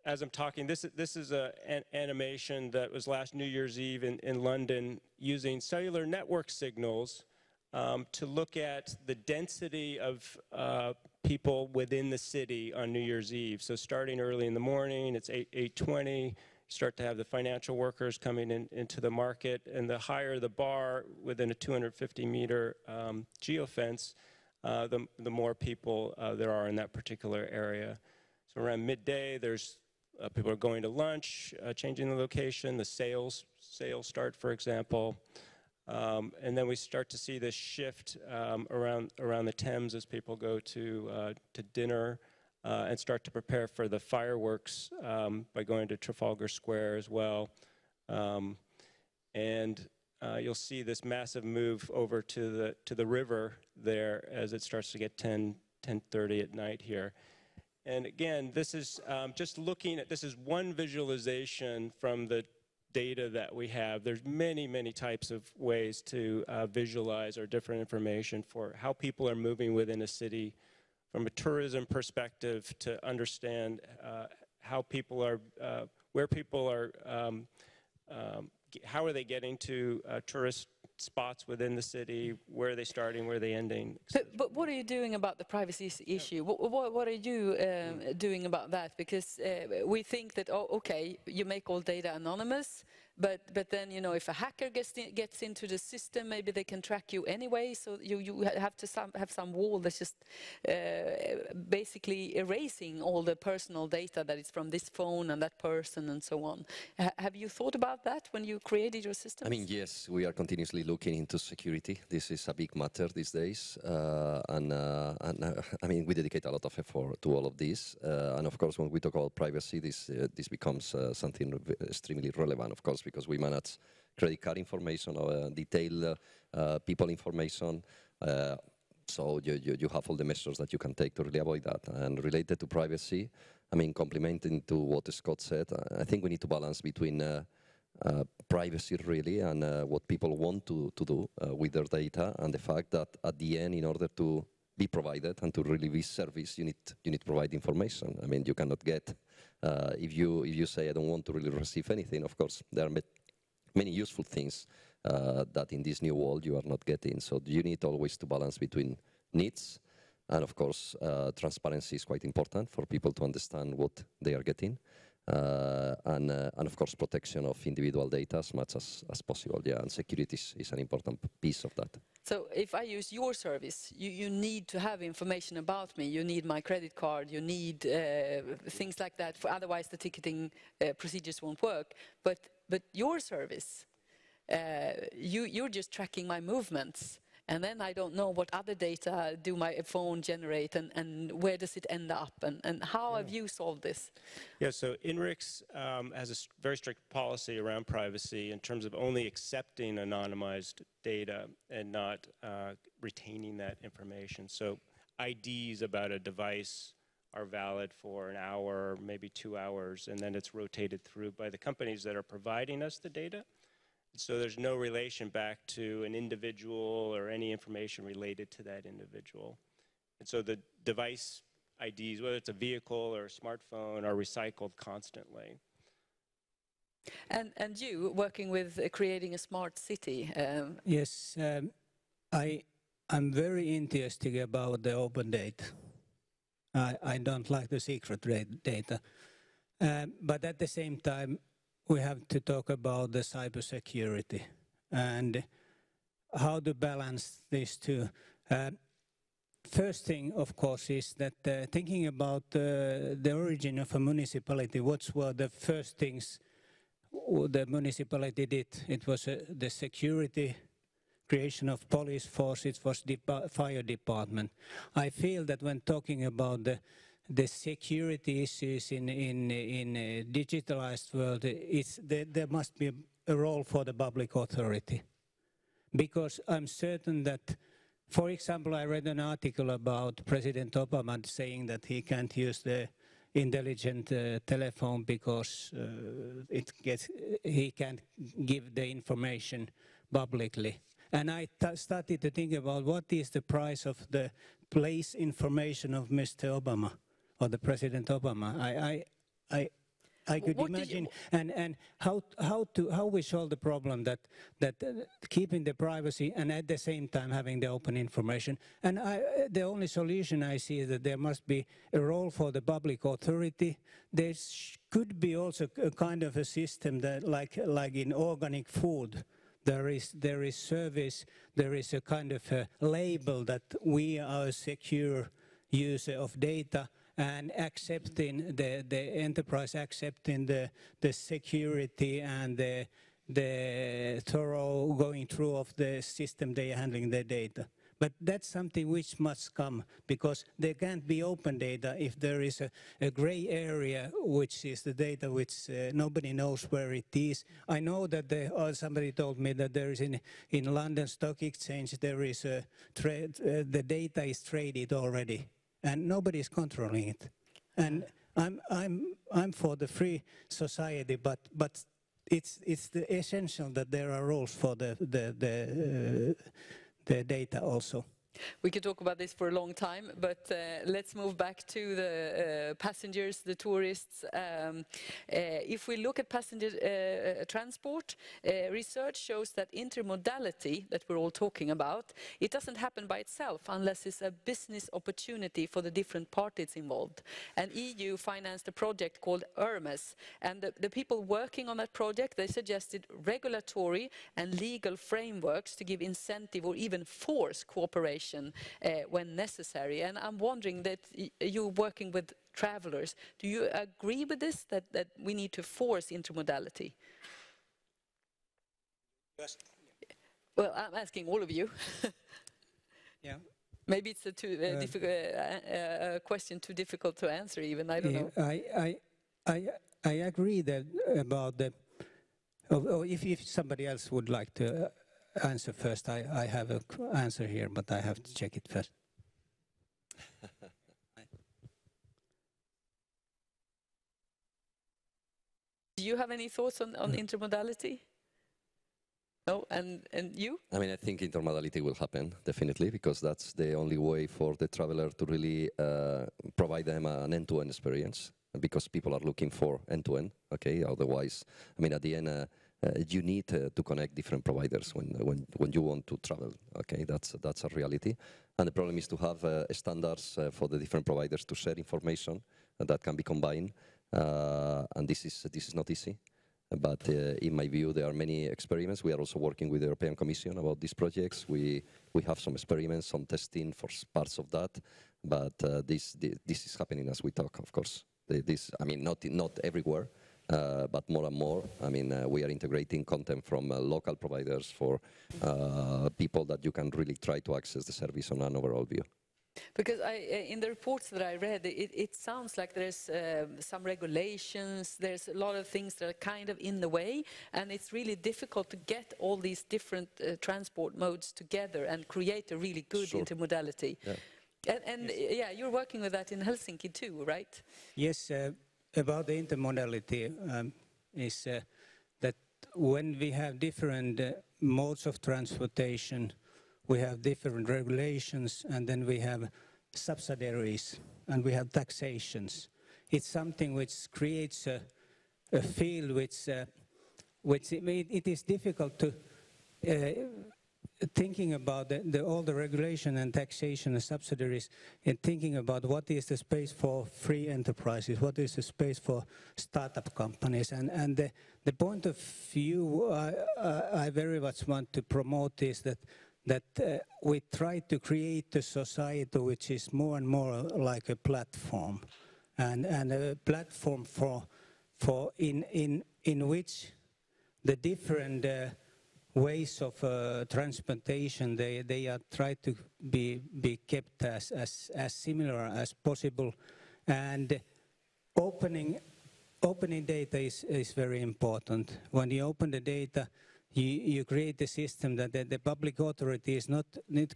As I'm talking, this is an animation that was last New Year's Eve in London using cellular network signals to look at the density of people within the city on New Year's Eve. So starting early in the morning, it's 8:20, start to have the financial workers coming into the market, and the higher the bar within a 250-meter geofence, the more people there are in that particular area. So around midday, there's people are going to lunch, changing the location, the sales start, for example. And then we start to see this shift around the Thames as people go to dinner and start to prepare for the fireworks by going to Trafalgar Square as well. And you'll see this massive move over to the river there as it starts to get 10:30 at night here. And again, this is just looking at, this is one visualization from the data that we have. There's many types of ways to visualize or different information for how people are moving within a city from a tourism perspective to understand how people are, where people are, how are they getting to tourist spots within the city, where are they starting, where are they ending. But what are you doing about the privacy issue? What are you doing about that? Because we think that, oh, okay, you make all data anonymous, but then, you know, if a hacker gets into the system, maybe they can track you anyway, so you have to have some wall that's just basically erasing all the personal data that is from this phone and that person and so on. Have you thought about that when you created your system? I mean, yes, we are continuously looking into security. This is a big matter these days, I mean, we dedicate a lot of effort to all of this. And of course, when we talk about privacy, this becomes something extremely relevant, of course, because we manage credit card information or detailed people information. So you have all the measures that you can take to really avoid that. And related to privacy, I mean, complementing to what Scott said, I think we need to balance between privacy really and what people want to do with their data, and the fact that at the end, in order to be provided and to really be service, you need to provide information. I mean, you cannot get if you say I don't want to really receive anything. Of course, there are many useful things that in this new world you are not getting. So you need always to balance between needs, and of course, transparency is quite important for people to understand what they are getting. and of course protection of individual data as much as possible. Yeah, and security is an important piece of that. So if I use your service, you need to have information about me. You need my credit card. You need things like that. For otherwise, the ticketing procedures won't work. But your service, you're just tracking my movements. And then I don't know what other data do my phone generate, and where does it end up, and how have you solved this? Yeah, so INRIX has a very strict policy around privacy in terms of only accepting anonymized data and not retaining that information. So IDs about a device are valid for an hour, maybe 2 hours, and then it's rotated through by the companies that are providing us the data. So there's no relation back to an individual or any information related to that individual. And so the device IDs, whether it's a vehicle or a smartphone, are recycled constantly. And you, working with creating a smart city. Yes, I'm very enthusiastic about the open data. I don't like the secret data. But at the same time, we have to talk about the cybersecurity and how to balance these two. First thing, of course, is that thinking about the origin of a municipality, what were the first things the municipality did? It was the security, creation of police force, it was the fire department. I feel that when talking about the security issues in a digitalized world, there must be a role for the public authority. Because I'm certain that, for example, I read an article about President Obama saying that he can't use the intelligent telephone because he can't give the information publicly. And I started to think about what is the price of the place information of Mr. Obama, or the President Obama. I could imagine, and how we solve the problem that keeping the privacy and at the same time having the open information. And the only solution I see is that there must be a role for the public authority. There could be also a kind of a system that, like in organic food, there is service, there is a kind of a label that we are a secure user of data, and accepting the enterprise accepting the security and the thorough going through of the system they are handling their data. But that's something which must come, because there can't be open data if there is a gray area, which is the data which nobody knows where it is. I know that somebody told me that there is in London Stock Exchange, there is the data is traded already, and nobody is controlling it. And I'm for the free society, but it's essential that there are rules for the data also. We could talk about this for a long time, but let's move back to the passengers, the tourists. If we look at passenger transport, research shows that intermodality that we're all talking about, it doesn't happen by itself unless it's a business opportunity for the different parties involved. And EU financed a project called Hermes, and the people working on that project, they suggested regulatory and legal frameworks to give incentive or even force cooperation when necessary. And I'm wondering that you're working with travelers. Do you agree with this, that we need to force intermodality? Yes. Well, I'm asking all of you. Yeah. Maybe it's a question too difficult to answer even, I don't know. I agree that about the, if somebody else would like to answer first. I have an answer here, but I have to check it first. Do you have any thoughts on intermodality? No, and you? I mean, I think intermodality will happen, definitely, because that's the only way for the traveler to really provide them an end-to-end experience, because people are looking for end-to-end, okay? Otherwise, I mean, at the end, you need to connect different providers when you want to travel. Okay, that's a reality, and the problem is to have standards for the different providers to share information that can be combined and this is not easy. But in my view, there are many experiments. We are also working with the European Commission about these projects. We have some experiments, some testing for parts of that. But this is happening as we talk, of course. I mean, not everywhere, but more and more. I mean, we are integrating content from local providers for people that you can really try to access the service on an overall view. Because in the reports that I read, it sounds like there's some regulations, there's a lot of things that are kind of in the way, and it's really difficult to get all these different transport modes together and create a really good intermodality. Yeah. And yes. Yeah, you're working with that in Helsinki too, right? Yes, about the intermodality is that when we have different modes of transportation, we have different regulations, and then we have subsidiaries, and we have taxations. It's something which creates a field which it is difficult to thinking about all the regulation and taxation and subsidiaries, and thinking about what is the space for free enterprises, what is the space for startup companies, and the point of view I very much want to promote is that we try to create a society which is more and more like a platform, and a platform for in which the different ways of transportation they are tried to be kept as similar as possible, and opening data is very important. When you open the data, you create a system that the public authority is not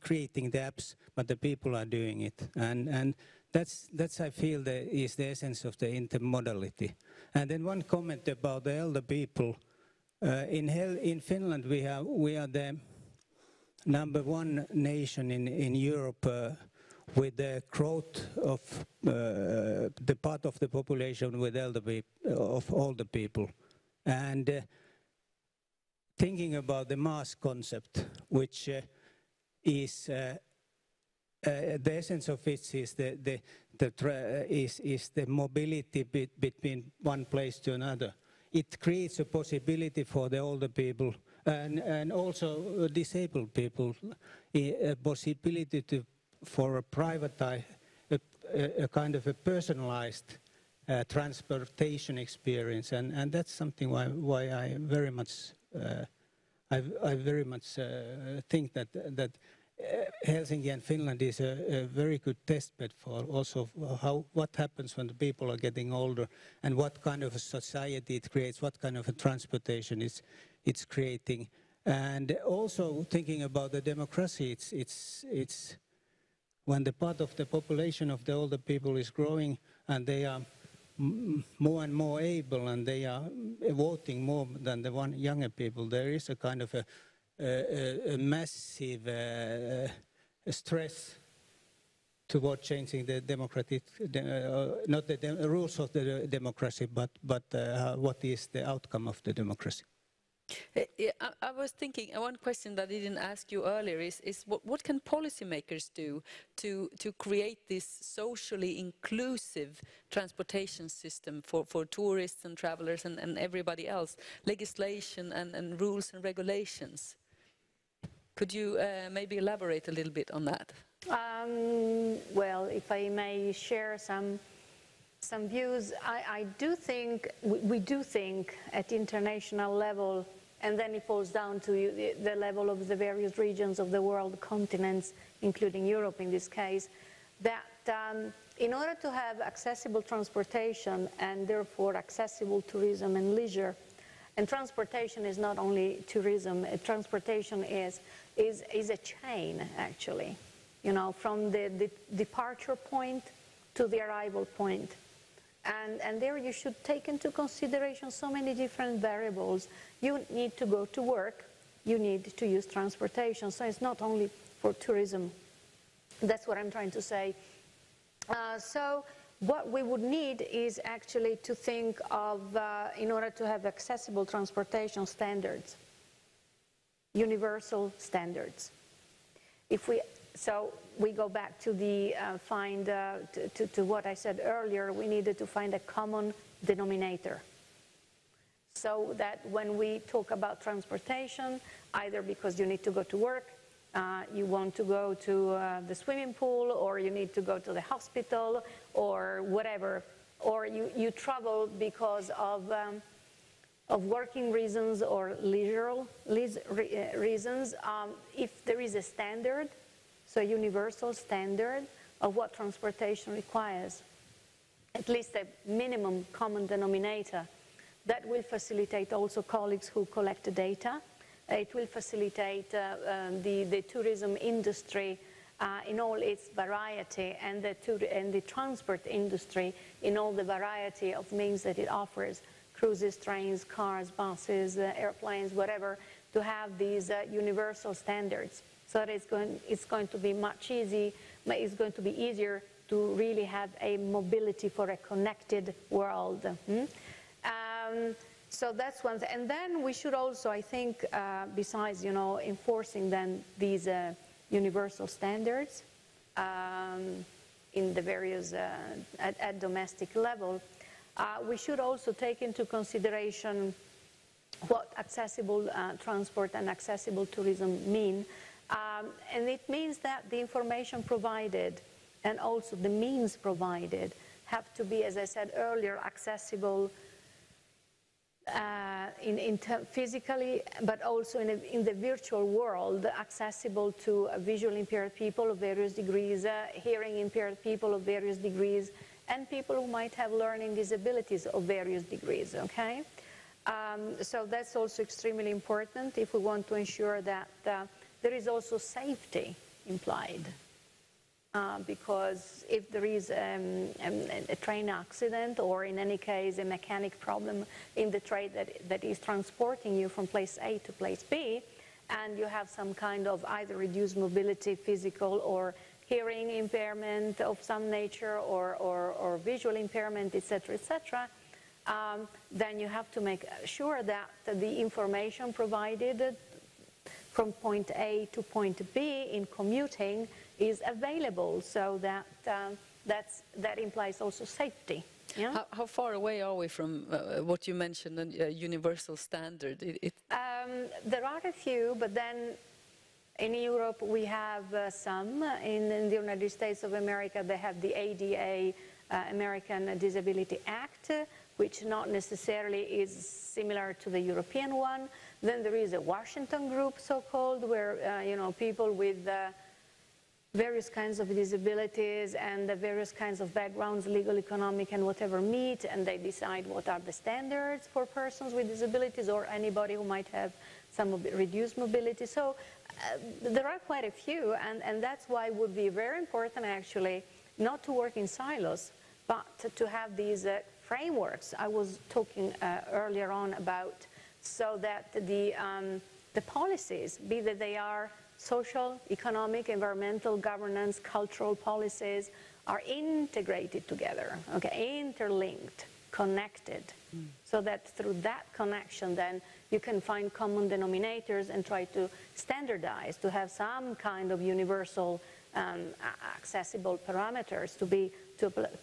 creating the apps, but the people are doing it, and that's I feel is the essence of the intermodality. And then one comment about the elder people. In Finland, we are the #1 nation in Europe with the growth of the part of the population with older people, and thinking about the mass concept, which is the essence of it is the mobility between one place to another. It creates a possibility for the older people and also disabled people, a possibility for a private, a kind of a personalized transportation experience, and that's something why I very much think that Helsinki and Finland is a very good test bed for also what happens when the people are getting older, and what kind of a society it creates, what kind of a transportation it's creating, and also thinking about the democracy. It's when the part of the population of the older people is growing, and they are more and more able, and they are voting more than the younger people. There is a kind of a massive stress toward changing the democratic, not the rules of the democracy, but what is the outcome of the democracy. I was thinking, one question that I didn't ask you earlier is what can policymakers do to create this socially inclusive transportation system for tourists and travelers and everybody else, legislation and rules and regulations? Could you maybe elaborate a little bit on that? Well, if I may share some views, I do think, we do think at international level, and then it falls down to the level of the various regions of the world, continents, including Europe in this case, that in order to have accessible transportation and therefore accessible tourism and leisure, and transportation is not only tourism, transportation is a chain, actually, you know, from the departure point to the arrival point. And there you should take into consideration so many different variables. You need to go to work, you need to use transportation, so it's not only for tourism. That's what I'm trying to say. So what we would need is actually to think of, in order to have accessible transportation standards, universal standards. If we So we go back to the to what I said earlier. We needed to find a common denominator, so that when we talk about transportation, either because you need to go to work, you want to go to the swimming pool, or you need to go to the hospital, or whatever, or you travel because of working reasons or leisure reasons, if there is a standard, so a universal standard of what transportation requires, at least a minimum common denominator, that will facilitate also colleagues who collect the data. It will facilitate the tourism industry in all its variety, and the transport industry in all the variety of means that it offers, cruises, trains, cars, buses, airplanes, whatever, to have these universal standards. So that it's going to be it's going to be easier to really have a mobility for a connected world. So that's one thing. And then we should also, I think, besides, enforcing then these universal standards in the various, at domestic level, we should also take into consideration what accessible transport and accessible tourism mean. And it means that the information provided and also the means provided have to be, as I said earlier, accessible physically, but also in the virtual world, accessible to visually impaired people of various degrees, hearing impaired people of various degrees, and people who might have learning disabilities of various degrees, okay? So that's also extremely important if we want to ensure that there is also safety implied. Because if there is a train accident, or in any case a mechanic problem in the train that is transporting you from place A to place B, and you have some kind of either reduced mobility, physical or hearing impairment of some nature, or visual impairment, etc., etc., then you have to make sure that the information provided from point A to point B in commuting is available, so that that implies also safety. Yeah? How far away are we from what you mentioned, a universal standard? There are a few, but then in Europe we have some. In the United States of America they have the ADA, American Disability Act, which not necessarily is similar to the European one. Then there is a Washington group, so-called, where people with various kinds of disabilities and various kinds of backgrounds, legal, economic, and whatever, meet, and they decide what are the standards for persons with disabilities or anybody who might have some reduced mobility. So there are quite a few, and that's why it would be very important, actually, not to work in silos, but to have these frameworks I was talking earlier on about, so that the policies, be that they are social, economic, environmental, governance, cultural policies, are integrated together, okay, interlinked, connected, so that through that connection then you can find common denominators and try to standardize, to have some kind of universal accessible parameters to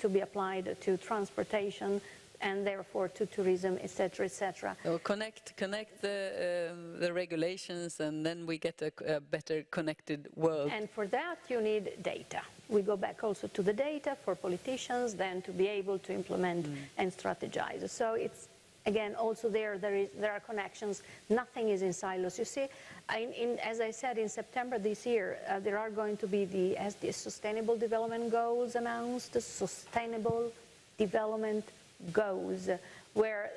be applied to transportation, and therefore to tourism, etc., etc. So connect the regulations, and then we get a better connected world. And for that you need data. We go back also to the data for politicians then to be able to implement and strategize. So it's, again, also there are connections. Nothing is in silos. You see, as I said, in September this year, there are going to be the Sustainable Development Goals announced, the Sustainable Development Goals, where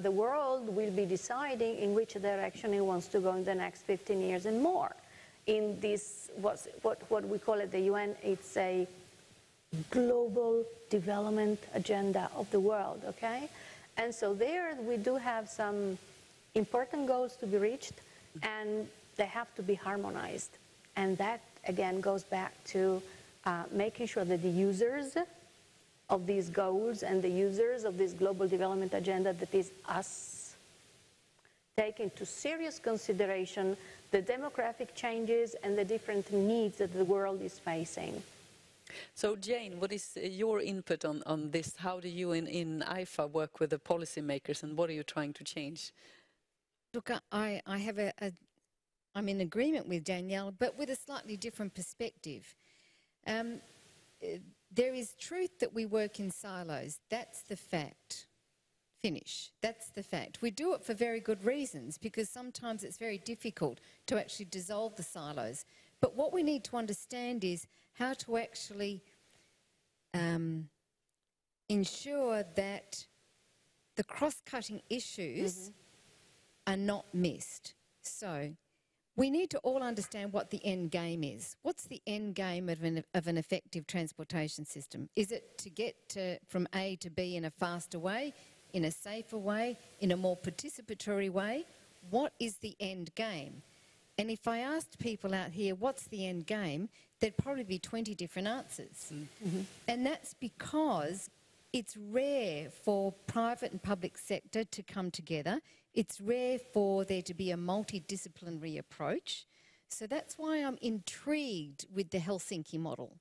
the world will be deciding in which direction it wants to go in the next 15 years and more. In this, what we call at the UN, it's a global development agenda of the world, okay? And so there we do have some important goals to be reached, and they have to be harmonized. And that, again, goes back to making sure that the users of these goals and the users of this global development agenda, that is us, take into serious consideration the demographic changes and the different needs that the world is facing. So Jane, what is your input on this? How do you in IFA work with the policymakers, and what are you trying to change? Look, I'm in agreement with Danielle, but with a slightly different perspective. There is truth that we work in silos. That's the fact. Finish. That's the fact. We do it for very good reasons, because sometimes it's very difficult to actually dissolve the silos. But what we need to understand is how to actually ensure that the cross-cutting issues are not missed. So we need to all understand what the end game is. What's the end game of an effective transportation system? Is it to get from A to B in a faster way, in a safer way, in a more participatory way? What is the end game? And if I asked people out here, what's the end game, there'd probably be 20 different answers. And that's because it's rare for private and public sector to come together. It's rare for there to be a multidisciplinary approach. So that's why I'm intrigued with the Helsinki model.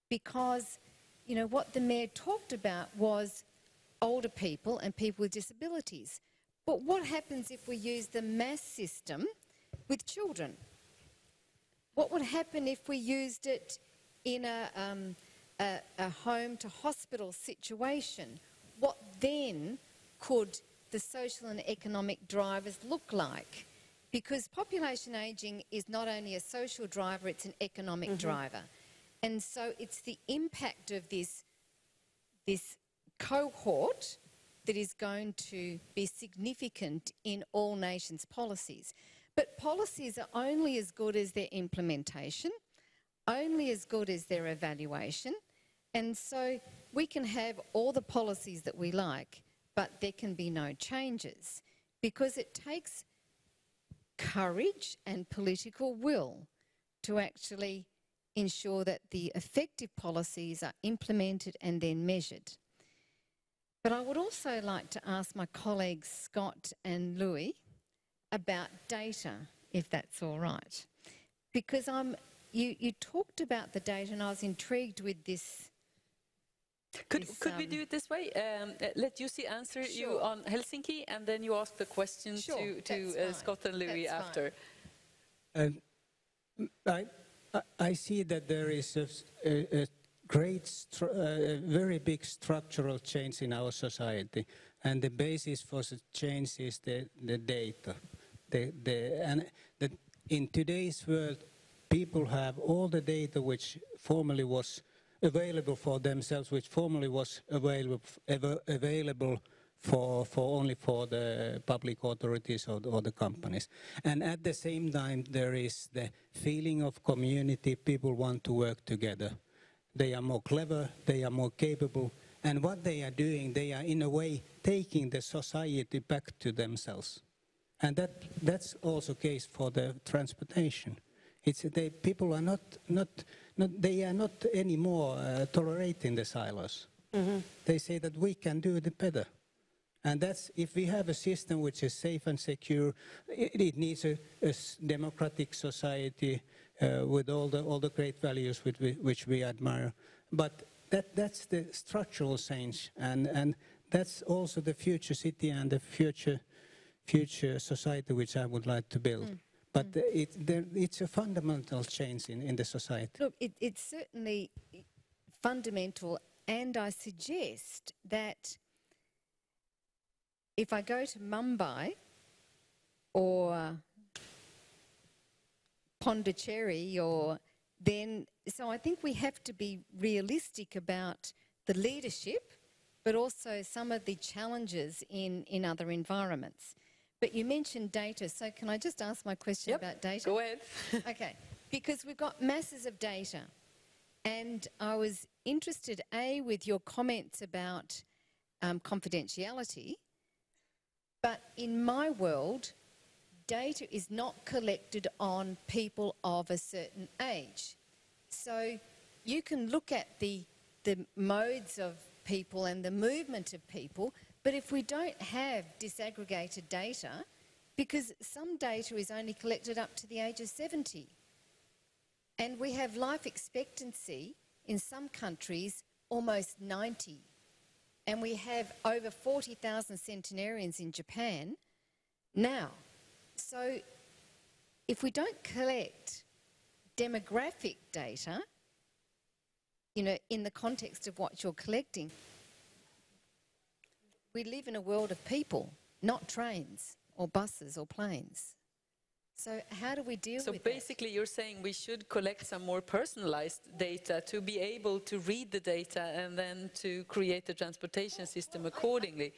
Because, you know, what the Mayor talked about was older people and people with disabilities. But what happens if we use the mass system with children? What would happen if we used it in a home-to-hospital situation? What then could the social and economic drivers look like? Because population ageing is not only a social driver, it's an economic driver. And so it's the impact of this cohort that is going to be significant in all nations' policies. But policies are only as good as their implementation, only as good as their evaluation. And so we can have all the policies that we like, but there can be no changes, because it takes courage and political will to actually ensure that the effective policies are implemented and then measured. But I would also like to ask my colleagues Scott and Louis about data, if that's all right. Because you talked about the data, and I was intrigued with this. Could we do it this way? Let Jussi answer you on Helsinki, and then you ask the question to Scott and Louis after. I see that there is a very big structural change in our society, and the basis for the change is the data. In today's world, people have all the data which formerly was available for themselves, which formerly was available for only for the public authorities or the companies. And at the same time, there is the feeling of community. People want to work together. They are more clever, they are more capable, and what they are doing, they are in a way taking the society back to themselves. And that's also the case for the transportation. People are they are not anymore tolerating the silos. They say that we can do it better. And that's, if we have a system which is safe and secure, it needs a democratic society with all the great values which we admire. But that's the structural change, and that's also the future city and the future society which I would like to build. But it's a fundamental change in the society. Look, it's certainly fundamental, and I suggest that if I go to Mumbai or Pondicherry, so I think we have to be realistic about the leadership, but also some of the challenges in other environments. But you mentioned data, so can I just ask my question about data? Go ahead. Okay, because we've got masses of data, and I was interested, with your comments about confidentiality, but in my world, data is not collected on people of a certain age. So you can look at the modes of people and the movement of people, but if we don't have disaggregated data, because some data is only collected up to the age of 70. And we have life expectancy in some countries almost 90. And we have over 40,000 centenarians in Japan now. So if we don't collect demographic data, you know, in the context of what you're collecting, we live in a world of people, not trains or buses or planes. So how do we deal with that? So basically you're saying we should collect some more personalized data to be able to read the data and then to create the transportation system accordingly.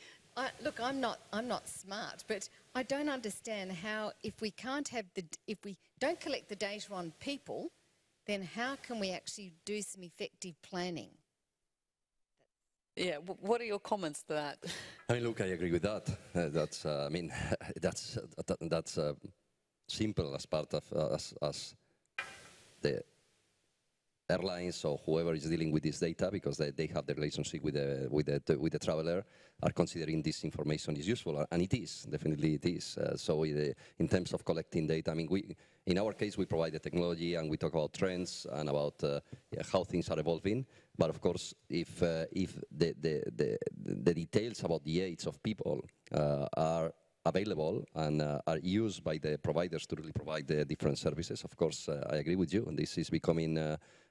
Look, I'm not smart, but I don't understand how, if we don't collect the data on people, then how can we actually do some effective planning? Yeah, what are your comments to that? I mean, look, I agree with that. I mean, that's simple as part of as the airlines or whoever is dealing with this data, because they have the relationship with the traveler, are considering this information is useful, and it is, definitely it is. So in terms of collecting data, I mean, in our case, we provide the technology and we talk about trends and about how things are evolving. But of course, if the details about the age of people are available and are used by the providers to really provide the different services, of course, I agree with you. And this is becoming,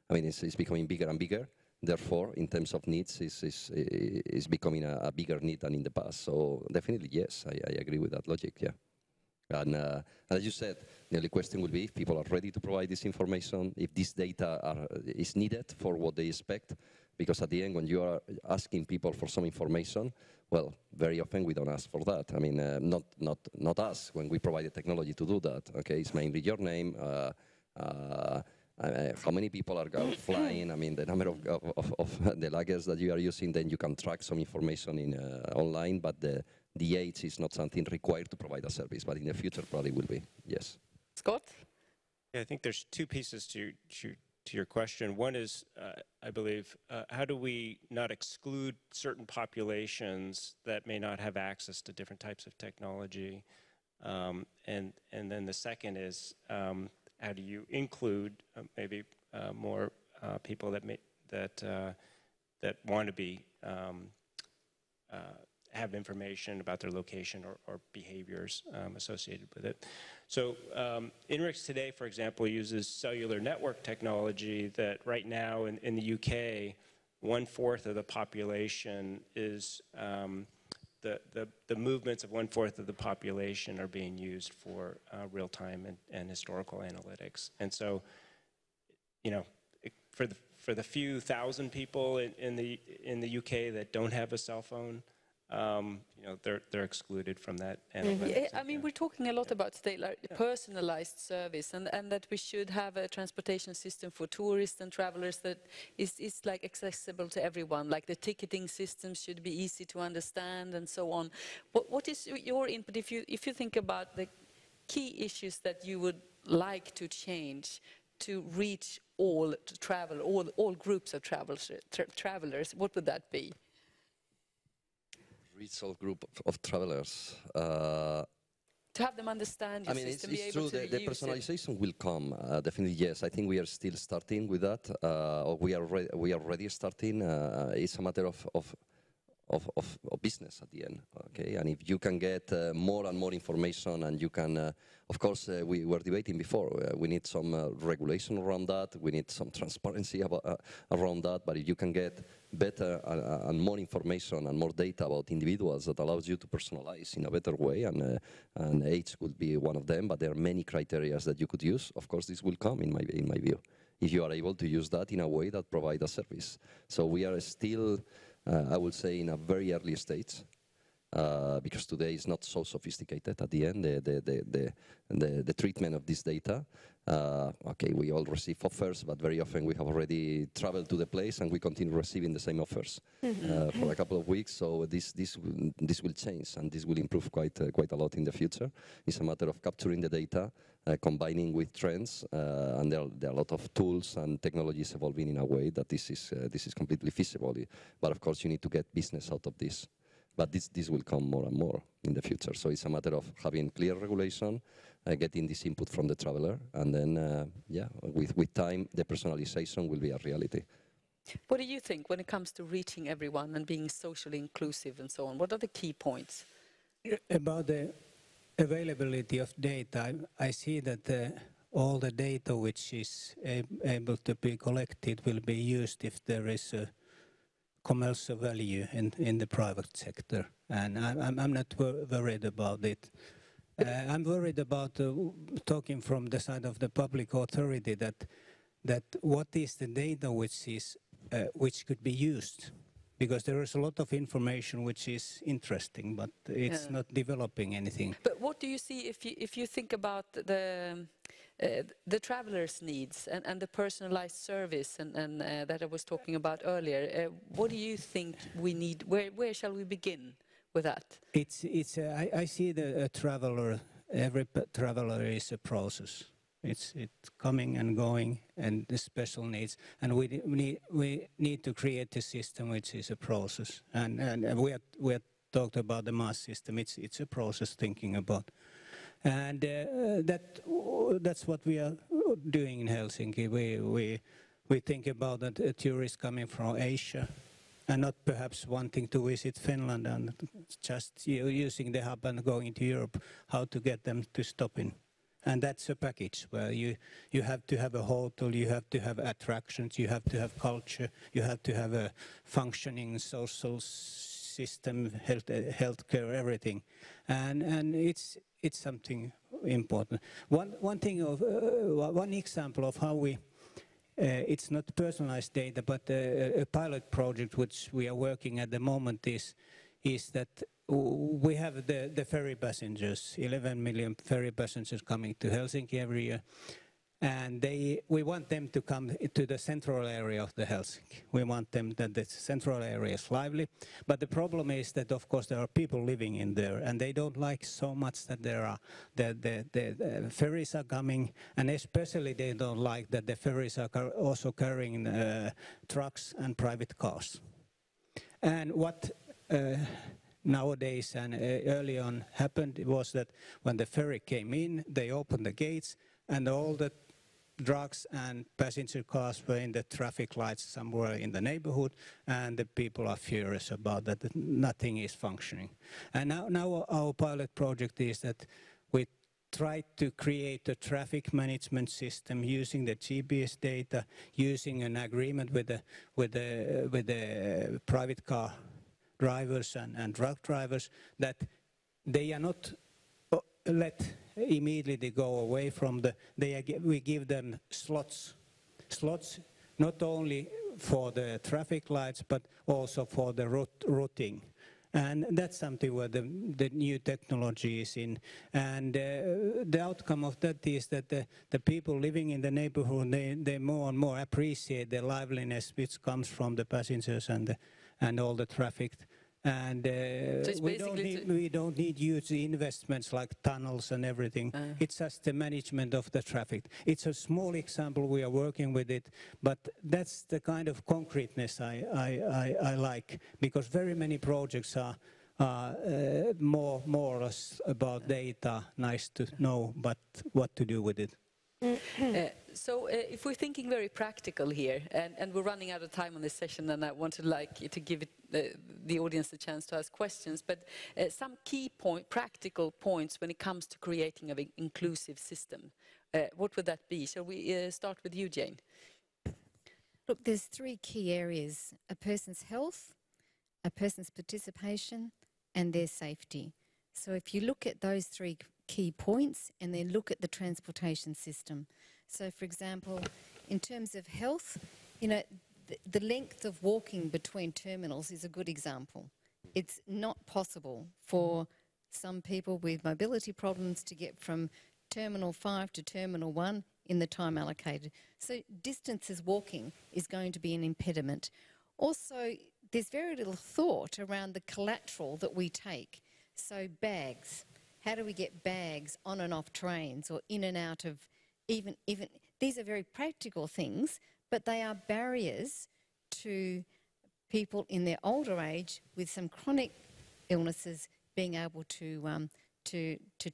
it's becoming bigger and bigger. Therefore, in terms of needs, is becoming a bigger need than in the past. So definitely, yes, I agree with that logic, yeah. And as you said, the only question will be if people are ready to provide this information, if this data is needed for what they expect. Because at the end, when you are asking people for some information, well, very often we don't ask for that. I mean, not us when we provide the technology to do that. Okay, it's mainly your name, how many people are flying. I mean, the number of the luggage that you are using. Then you can track some information online, but the age is not something required to provide a service. But in the future, probably will be. Yes. Scott? Yeah, I think there's two pieces to your question. One is, I believe, how do we not exclude certain populations that may not have access to different types of technology? And then the second is, how do you include maybe more people that want to be have information about their location or behaviors associated with it. So INRIX today, for example, uses cellular network technology that right now in the UK, 1/4 of the population is, the movements of 1/4 of the population are being used for real-time and historical analytics. And so, you know, for the few thousand people in the UK that don't have a cell phone, you know, they're excluded from that analytics. I mean, we're talking a lot about today, like personalized service, and that we should have a transportation system for tourists and travelers that is like accessible to everyone. Like the ticketing system should be easy to understand and so on. What is your input if you think about the key issues that you would like to change to reach all groups of travelers? What would that be? Reach all group of travelers. To have them understand your system, be it's able true. to The use personalization will come. Definitely, yes. I think we are still starting with that. We are already starting. It's a matter of business at the end. Okay, and if you can get more and more information, and you can, of course, we were debating before. We need some regulation around that. We need some transparency around that. But if you can get better and more information and more data about individuals, that allows you to personalize in a better way, and age could be one of them. But there are many criteria that you could use. Of course, this will come in my view, if you are able to use that in a way that provides a service. So we are still, I would say, in a very early stage, because today is not so sophisticated at the end, the treatment of this data. Okay, we all receive offers, but very often we have already traveled to the place and we continue receiving the same offers for a couple of weeks. So this will change, and this will improve quite a lot in the future. It's a matter of capturing the data, combining with trends, and there are a lot of tools and technologies evolving in a way that this is completely feasible. But of course, you need to get business out of this. But this will come more and more in the future. So it's a matter of having clear regulation, getting this input from the traveler, and then, with time, the personalization will be a reality. What do you think when it comes to reaching everyone and being socially inclusive and so on? What are the key points? About the availability of data, I see that all the data which is able to be collected will be used if there is a commercial value in the private sector, and I'm not worried about it. I'm worried about talking from the side of the public authority that what is the data which could be used, because there is a lot of information which is interesting, but it's not developing anything. But what do you see if you think about the travelers' needs and the personalized service and that I was talking about earlier? What do you think we need? Where shall we begin with that? I see the traveler. Every traveler is a process. It's coming and going, and the special needs, and we need to create a system which is a process. And we have talked about the mass system. It's a process thinking about, and that's what we are doing in Helsinki. We think about a tourist coming from Asia, and not perhaps wanting to visit Finland and just using the hub and going to Europe, how to get them to stop in. And that's a package where you have to have a hotel, you have to have attractions, you have to have culture, you have to have a functioning social system, healthcare, everything. And it's something important. One example of how we it's not personalized data, but a pilot project which we are working at the moment is that we have the ferry passengers, 11 million ferry passengers coming to Helsinki every year, and we want them to come to the central area of the Helsinki. We want them that the central area is lively, but the problem is that of course there are people living in there, and they don't like so much that the ferries are coming, and especially they don't like that the ferries are also carrying trucks and private cars. And what nowadays and early on happened was that when the ferry came in, they opened the gates, and all the trucks and passenger cars were in the traffic lights somewhere in the neighborhood, and the people are furious about that nothing is functioning. And now our pilot project is that we try to create a traffic management system using the GPS data, using an agreement with the private car drivers and truck drivers, that they are not let immediately go away from we give them slots not only for the traffic lights but also for the routing. And that's something where the new technology is in. And the outcome of that is that the people living in the neighborhood, they more and more appreciate the liveliness which comes from the passengers and all the traffic. And so we don't need huge investments like tunnels and everything. It's just the management of the traffic. It's a small example, we are working with it, but that's the kind of concreteness I like, because very many projects are more or less about data, nice to know, but what to do with it. So if we're thinking very practical here, and we're running out of time on this session, and I wanted to give the audience a chance to ask questions, but some key practical points when it comes to creating an inclusive system, what would that be? Shall we start with you, Jane? Look, there's three key areas: a person's health, a person's participation, and their safety. So if you look at those three key points and then look at the transportation system. So for example, in terms of health, you know, the length of walking between terminals is a good example. It's not possible for some people with mobility problems to get from Terminal 5 to Terminal 1 in the time allocated. So distances walking is going to be an impediment. Also, there's very little thought around the collateral that we take. So bags. How do we get bags on and off trains or in and out of even these are very practical things, but they are barriers to people in their older age with some chronic illnesses being able to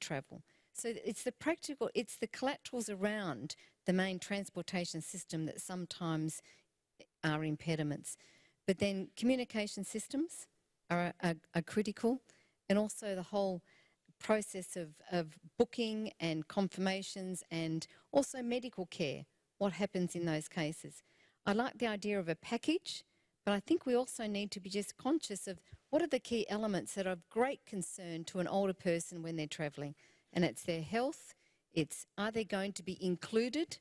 travel. So it's the practical, it's the collaterals around the main transportation system that sometimes are impediments. But then communication systems are critical, and also the whole process of booking and confirmations, and also medical care, what happens in those cases. I like the idea of a package, but I think we also need to be just conscious of what are the key elements that are of great concern to an older person when they're travelling. And it's their health, it's are they going to be included,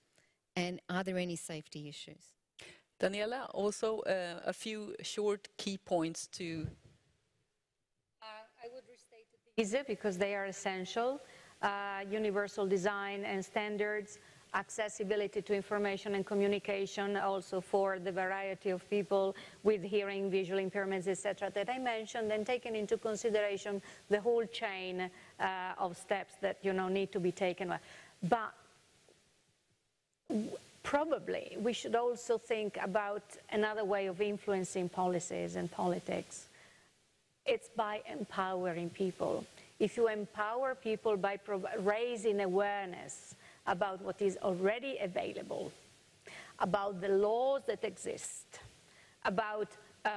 and are there any safety issues? Daniela, also a few short key points to... I would restate these because they are essential. Universal design and standards, accessibility to information and communication, also for the variety of people with hearing, visual impairments, etc., that I mentioned, and taken into consideration the whole chain of steps that need to be taken. But probably we should also think about another way of influencing policies and politics. It's by empowering people. If you empower people by raising awareness about what is already available, about the laws that exist, about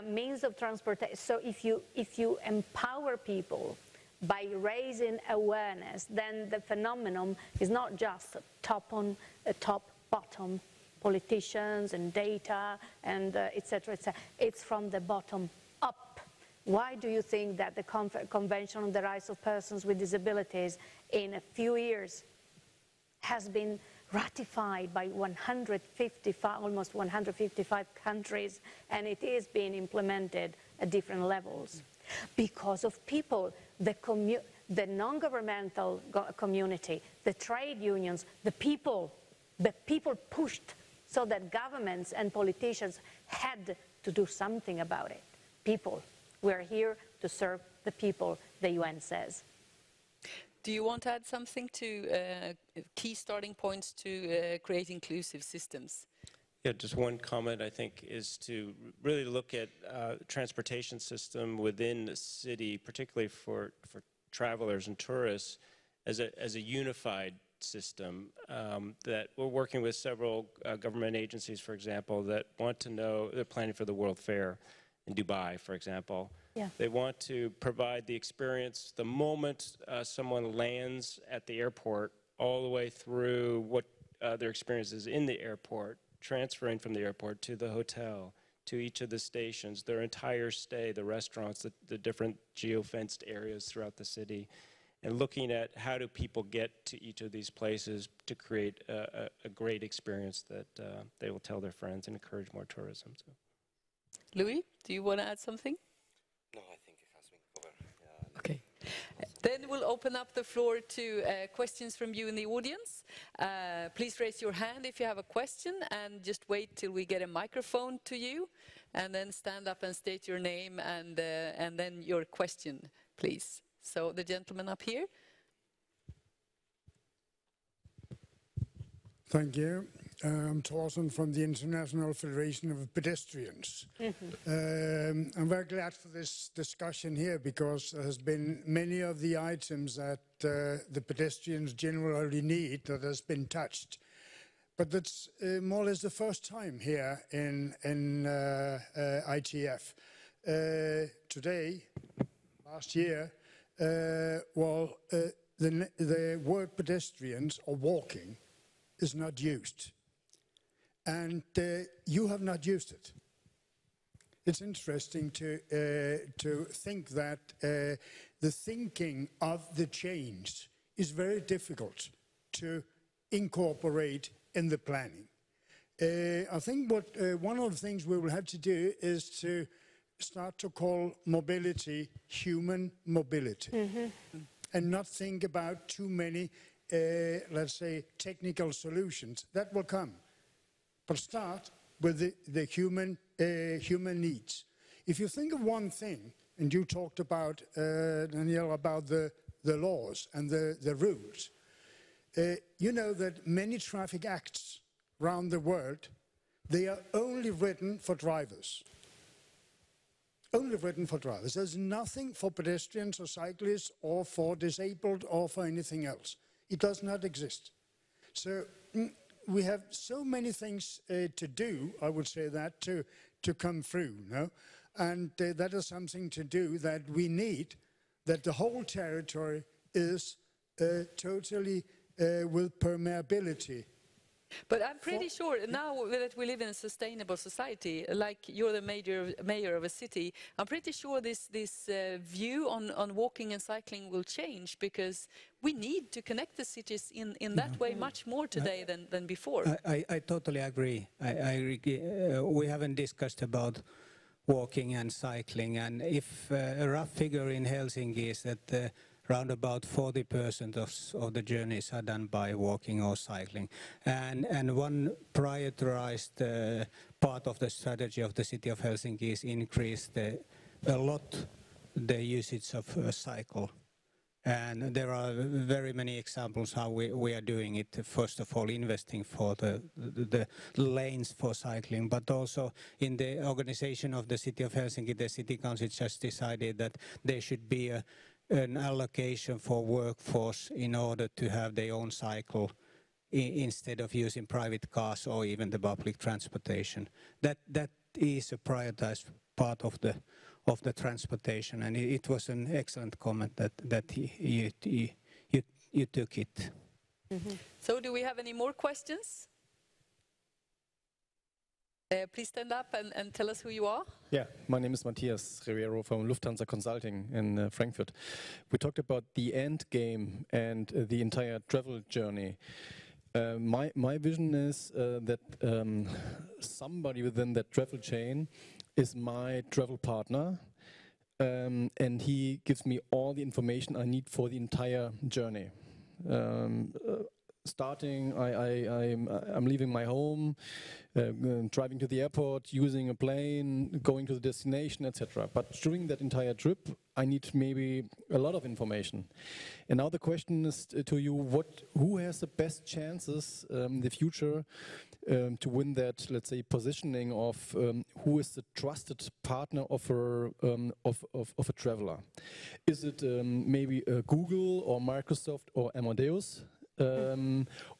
means of transportation. So if you empower people by raising awareness, then the phenomenon is not just top-bottom politicians and data and etc., etc. It's from the bottom up. Why do you think that the Convention on the Rights of Persons with Disabilities in a few years has been ratified by almost 155 countries, and it is being implemented at different levels? Because of people, the non-governmental community, the trade unions, the people pushed so that governments and politicians had to do something about it. People. We're here to serve the people, the UN says. Do you want to add something to key starting points to create inclusive systems? Yeah, just one comment, I think, is to really look at the transportation system within the city, particularly for travelers and tourists, as a unified system. That we're working with several government agencies, for example, that want to know, they're planning for the World Fair in Dubai, for example. Yeah. They want to provide the experience the moment someone lands at the airport, all the way through what their experience is in the airport, transferring from the airport to the hotel, to each of the stations, their entire stay, the restaurants, the different geo-fenced areas throughout the city, and looking at how do people get to each of these places to create a great experience that they will tell their friends and encourage more tourism. So. Louis, do you want to add something? No, I think it has been covered. Okay. Then we'll open up the floor to questions from you in the audience. Please raise your hand if you have a question, and just wait till we get a microphone to you, and then stand up and state your name and then your question, please. So the gentleman up here. Thank you. I'm Thorsten from the International Federation of Pedestrians. Mm-hmm. I'm very glad for this discussion here, because there has been many of the items that the pedestrians generally need that has been touched. But that's more or less the first time here in ITF. Today, last year, the word pedestrians or walking is not used. And you have not used it. It's interesting to think that the thinking of the change is very difficult to incorporate in the planning. I think one of the things we will have to do is to start to call mobility human mobility, mm-hmm. and not think about too many, let's say, technical solutions. That will come. But start with the human needs. If you think of one thing, and you talked about, Danielle, about the laws and the rules, you know that many traffic acts around the world, they are only written for drivers. only written for drivers. There's nothing for pedestrians or cyclists or for disabled or for anything else. It does not exist. So we have so many things to do, I would say that, to come through, no? And that is something to do that we need, that the whole territory is totally with permeability. But I'm pretty sure now that we live in a sustainable society, like you're the mayor of a city, I'm pretty sure this view on walking and cycling will change, because we need to connect the cities in that way much more today than before. I totally agree. We haven't discussed about walking and cycling, and if a rough figure in Helsinki is that around about 40% of the journeys are done by walking or cycling. And one prioritized part of the strategy of the city of Helsinki is increase a lot the usage of cycle. And there are very many examples how we are doing it. First of all, investing for the lanes for cycling, but also in the organization of the city of Helsinki, the city council just decided that there should be an allocation for workforce in order to have their own cycle instead of using private cars or even the public transportation. That is a prioritized part of the transportation, and it was an excellent comment that you took it. Mm-hmm. So do we have any more questions? Please stand up and tell us who you are. Yeah, my name is Matthias Rivero from Lufthansa Consulting in Frankfurt. We talked about the end game and the entire travel journey. My vision is that somebody within that travel chain is my travel partner, and he gives me all the information I need for the entire journey. Starting, I'm leaving my home, driving to the airport, using a plane, going to the destination, etc. But during that entire trip, I need maybe a lot of information. And now the question is to you: who has the best chances in the future to win that, let's say, positioning of who is the trusted partner of a traveler? Is it maybe Google or Microsoft or Amadeus?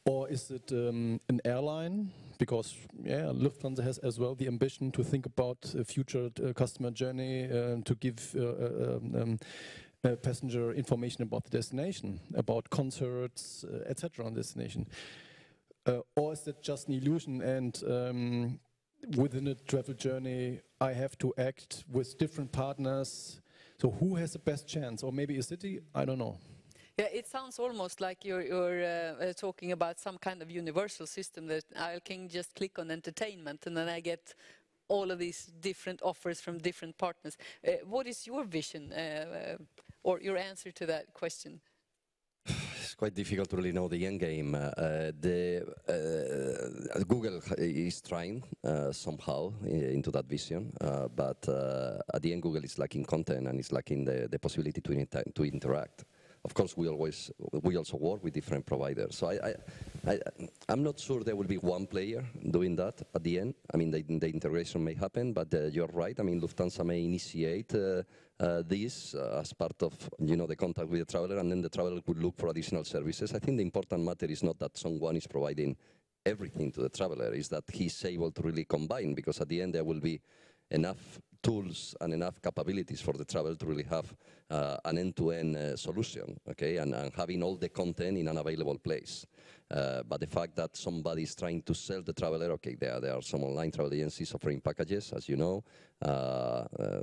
Or is it an airline? Because Lufthansa has as well the ambition to think about a future customer journey, to give passenger information about the destination, about concerts, etc. on destination. Or is it just an illusion, and within a travel journey I have to act with different partners? So who has the best chance? Or maybe a city? I don't know. Yeah, it sounds almost like you're talking about some kind of universal system that I can just click on entertainment and then I get all of these different offers from different partners. What is your vision or your answer to that question? It's quite difficult to really know the end game. Google is trying somehow into that vision, but at the end Google is lacking content and it's lacking the possibility to interact. Of course, we also work with different providers. So I'm not sure there will be one player doing that at the end. I mean, the integration may happen, but you're right. I mean, Lufthansa may initiate this as part of the contact with the traveler, and then the traveler could look for additional services. I think the important matter is not that someone is providing everything to the traveler, is that he's able to really combine, because at the end there will be enough tools and enough capabilities for the traveler to really have an end-to-end solution, okay, and having all the content in an available place. But the fact that somebody is trying to sell the traveler, okay, there are some online travel agencies offering packages, as you know,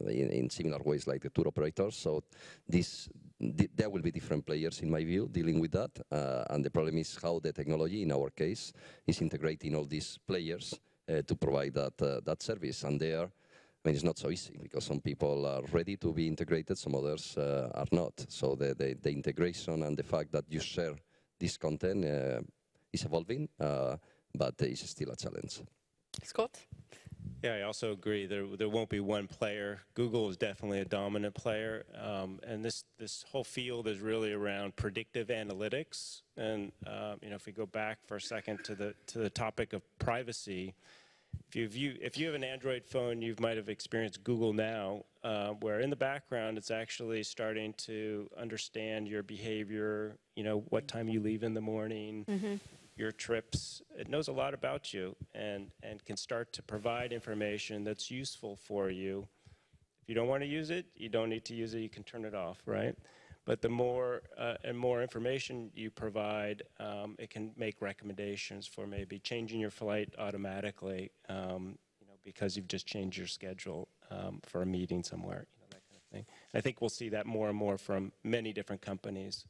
in similar ways like the tour operators. So there will be different players, in my view, dealing with that. And the problem is how the technology, in our case, is integrating all these players to provide that service. And there, I mean, it's not so easy, because some people are ready to be integrated, some others are not. So the integration and the fact that you share this content is evolving, but it's still a challenge. Scott? Yeah, I also agree. There won't be one player. Google is definitely a dominant player, and this whole field is really around predictive analytics. And if we go back for a second to the topic of privacy, if you have an Android phone, you might have experienced Google Now, where in the background it's actually starting to understand your behavior, you know, what time you leave in the morning, your trips. It knows a lot about you and can start to provide information that's useful for you. If you don't want to use it, you don't need to use it, you can turn it off, right? But the more and more information you provide, it can make recommendations for maybe changing your flight automatically, you know, because you've just changed your schedule for a meeting somewhere, you know, that kind of thing. I think we'll see that more and more from many different companies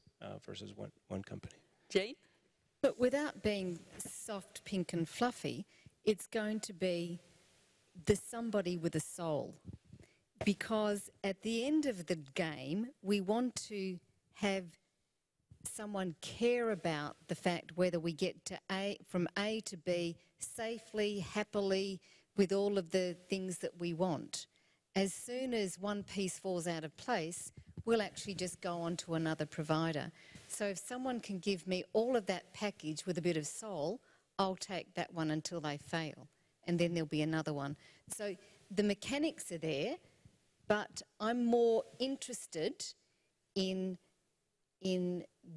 versus one company. Jane? But without being soft, pink and fluffy, it's going to be the somebody with a soul. Because at the end of the game, we want to have someone care about the fact whether we get to from A to B safely, happily, with all of the things that we want. As soon as one piece falls out of place, we'll actually just go on to another provider. So if someone can give me all of that package with a bit of soul, I'll take that one until they fail. And then there'll be another one. So the mechanics are there, but I'm more interested in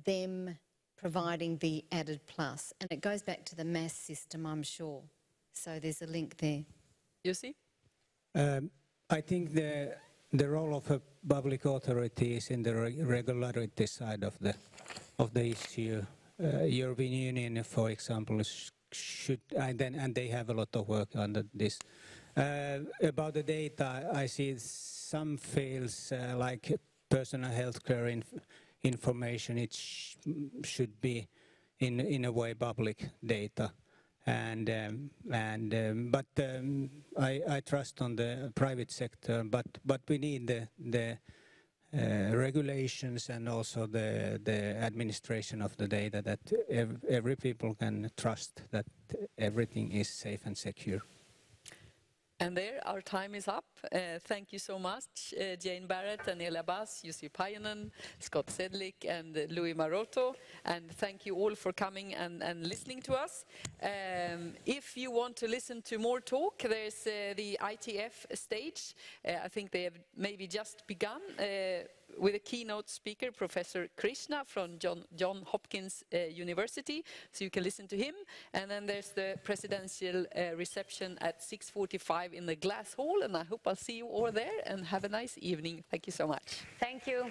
them providing the added plus. And it goes back to the mass system, I'm sure. So there's a link there. You see? I think the role of a public authority is in the regularity side of the issue. European Union, for example, should and they have a lot of work on this. About the data, I see some fields like personal healthcare information. It should be in a way public data. But I trust on the private sector, but we need the regulations and also the administration of the data, that every people can trust that everything is safe and secure. And there, our time is up. Thank you so much, Jane Barrett, Anelia Bass, Jussi Pajunen, Scott Sedlick, and Louis Marotto. And thank you all for coming and listening to us. If you want to listen to more talk, there's the ITF stage. I think they have maybe just begun with a keynote speaker, Professor Krishna from John Hopkins University. So you can listen to him. And then there's the presidential reception at 6:45 in the glass hall. And I hope I'll see you all there, and have a nice evening. Thank you so much. Thank you.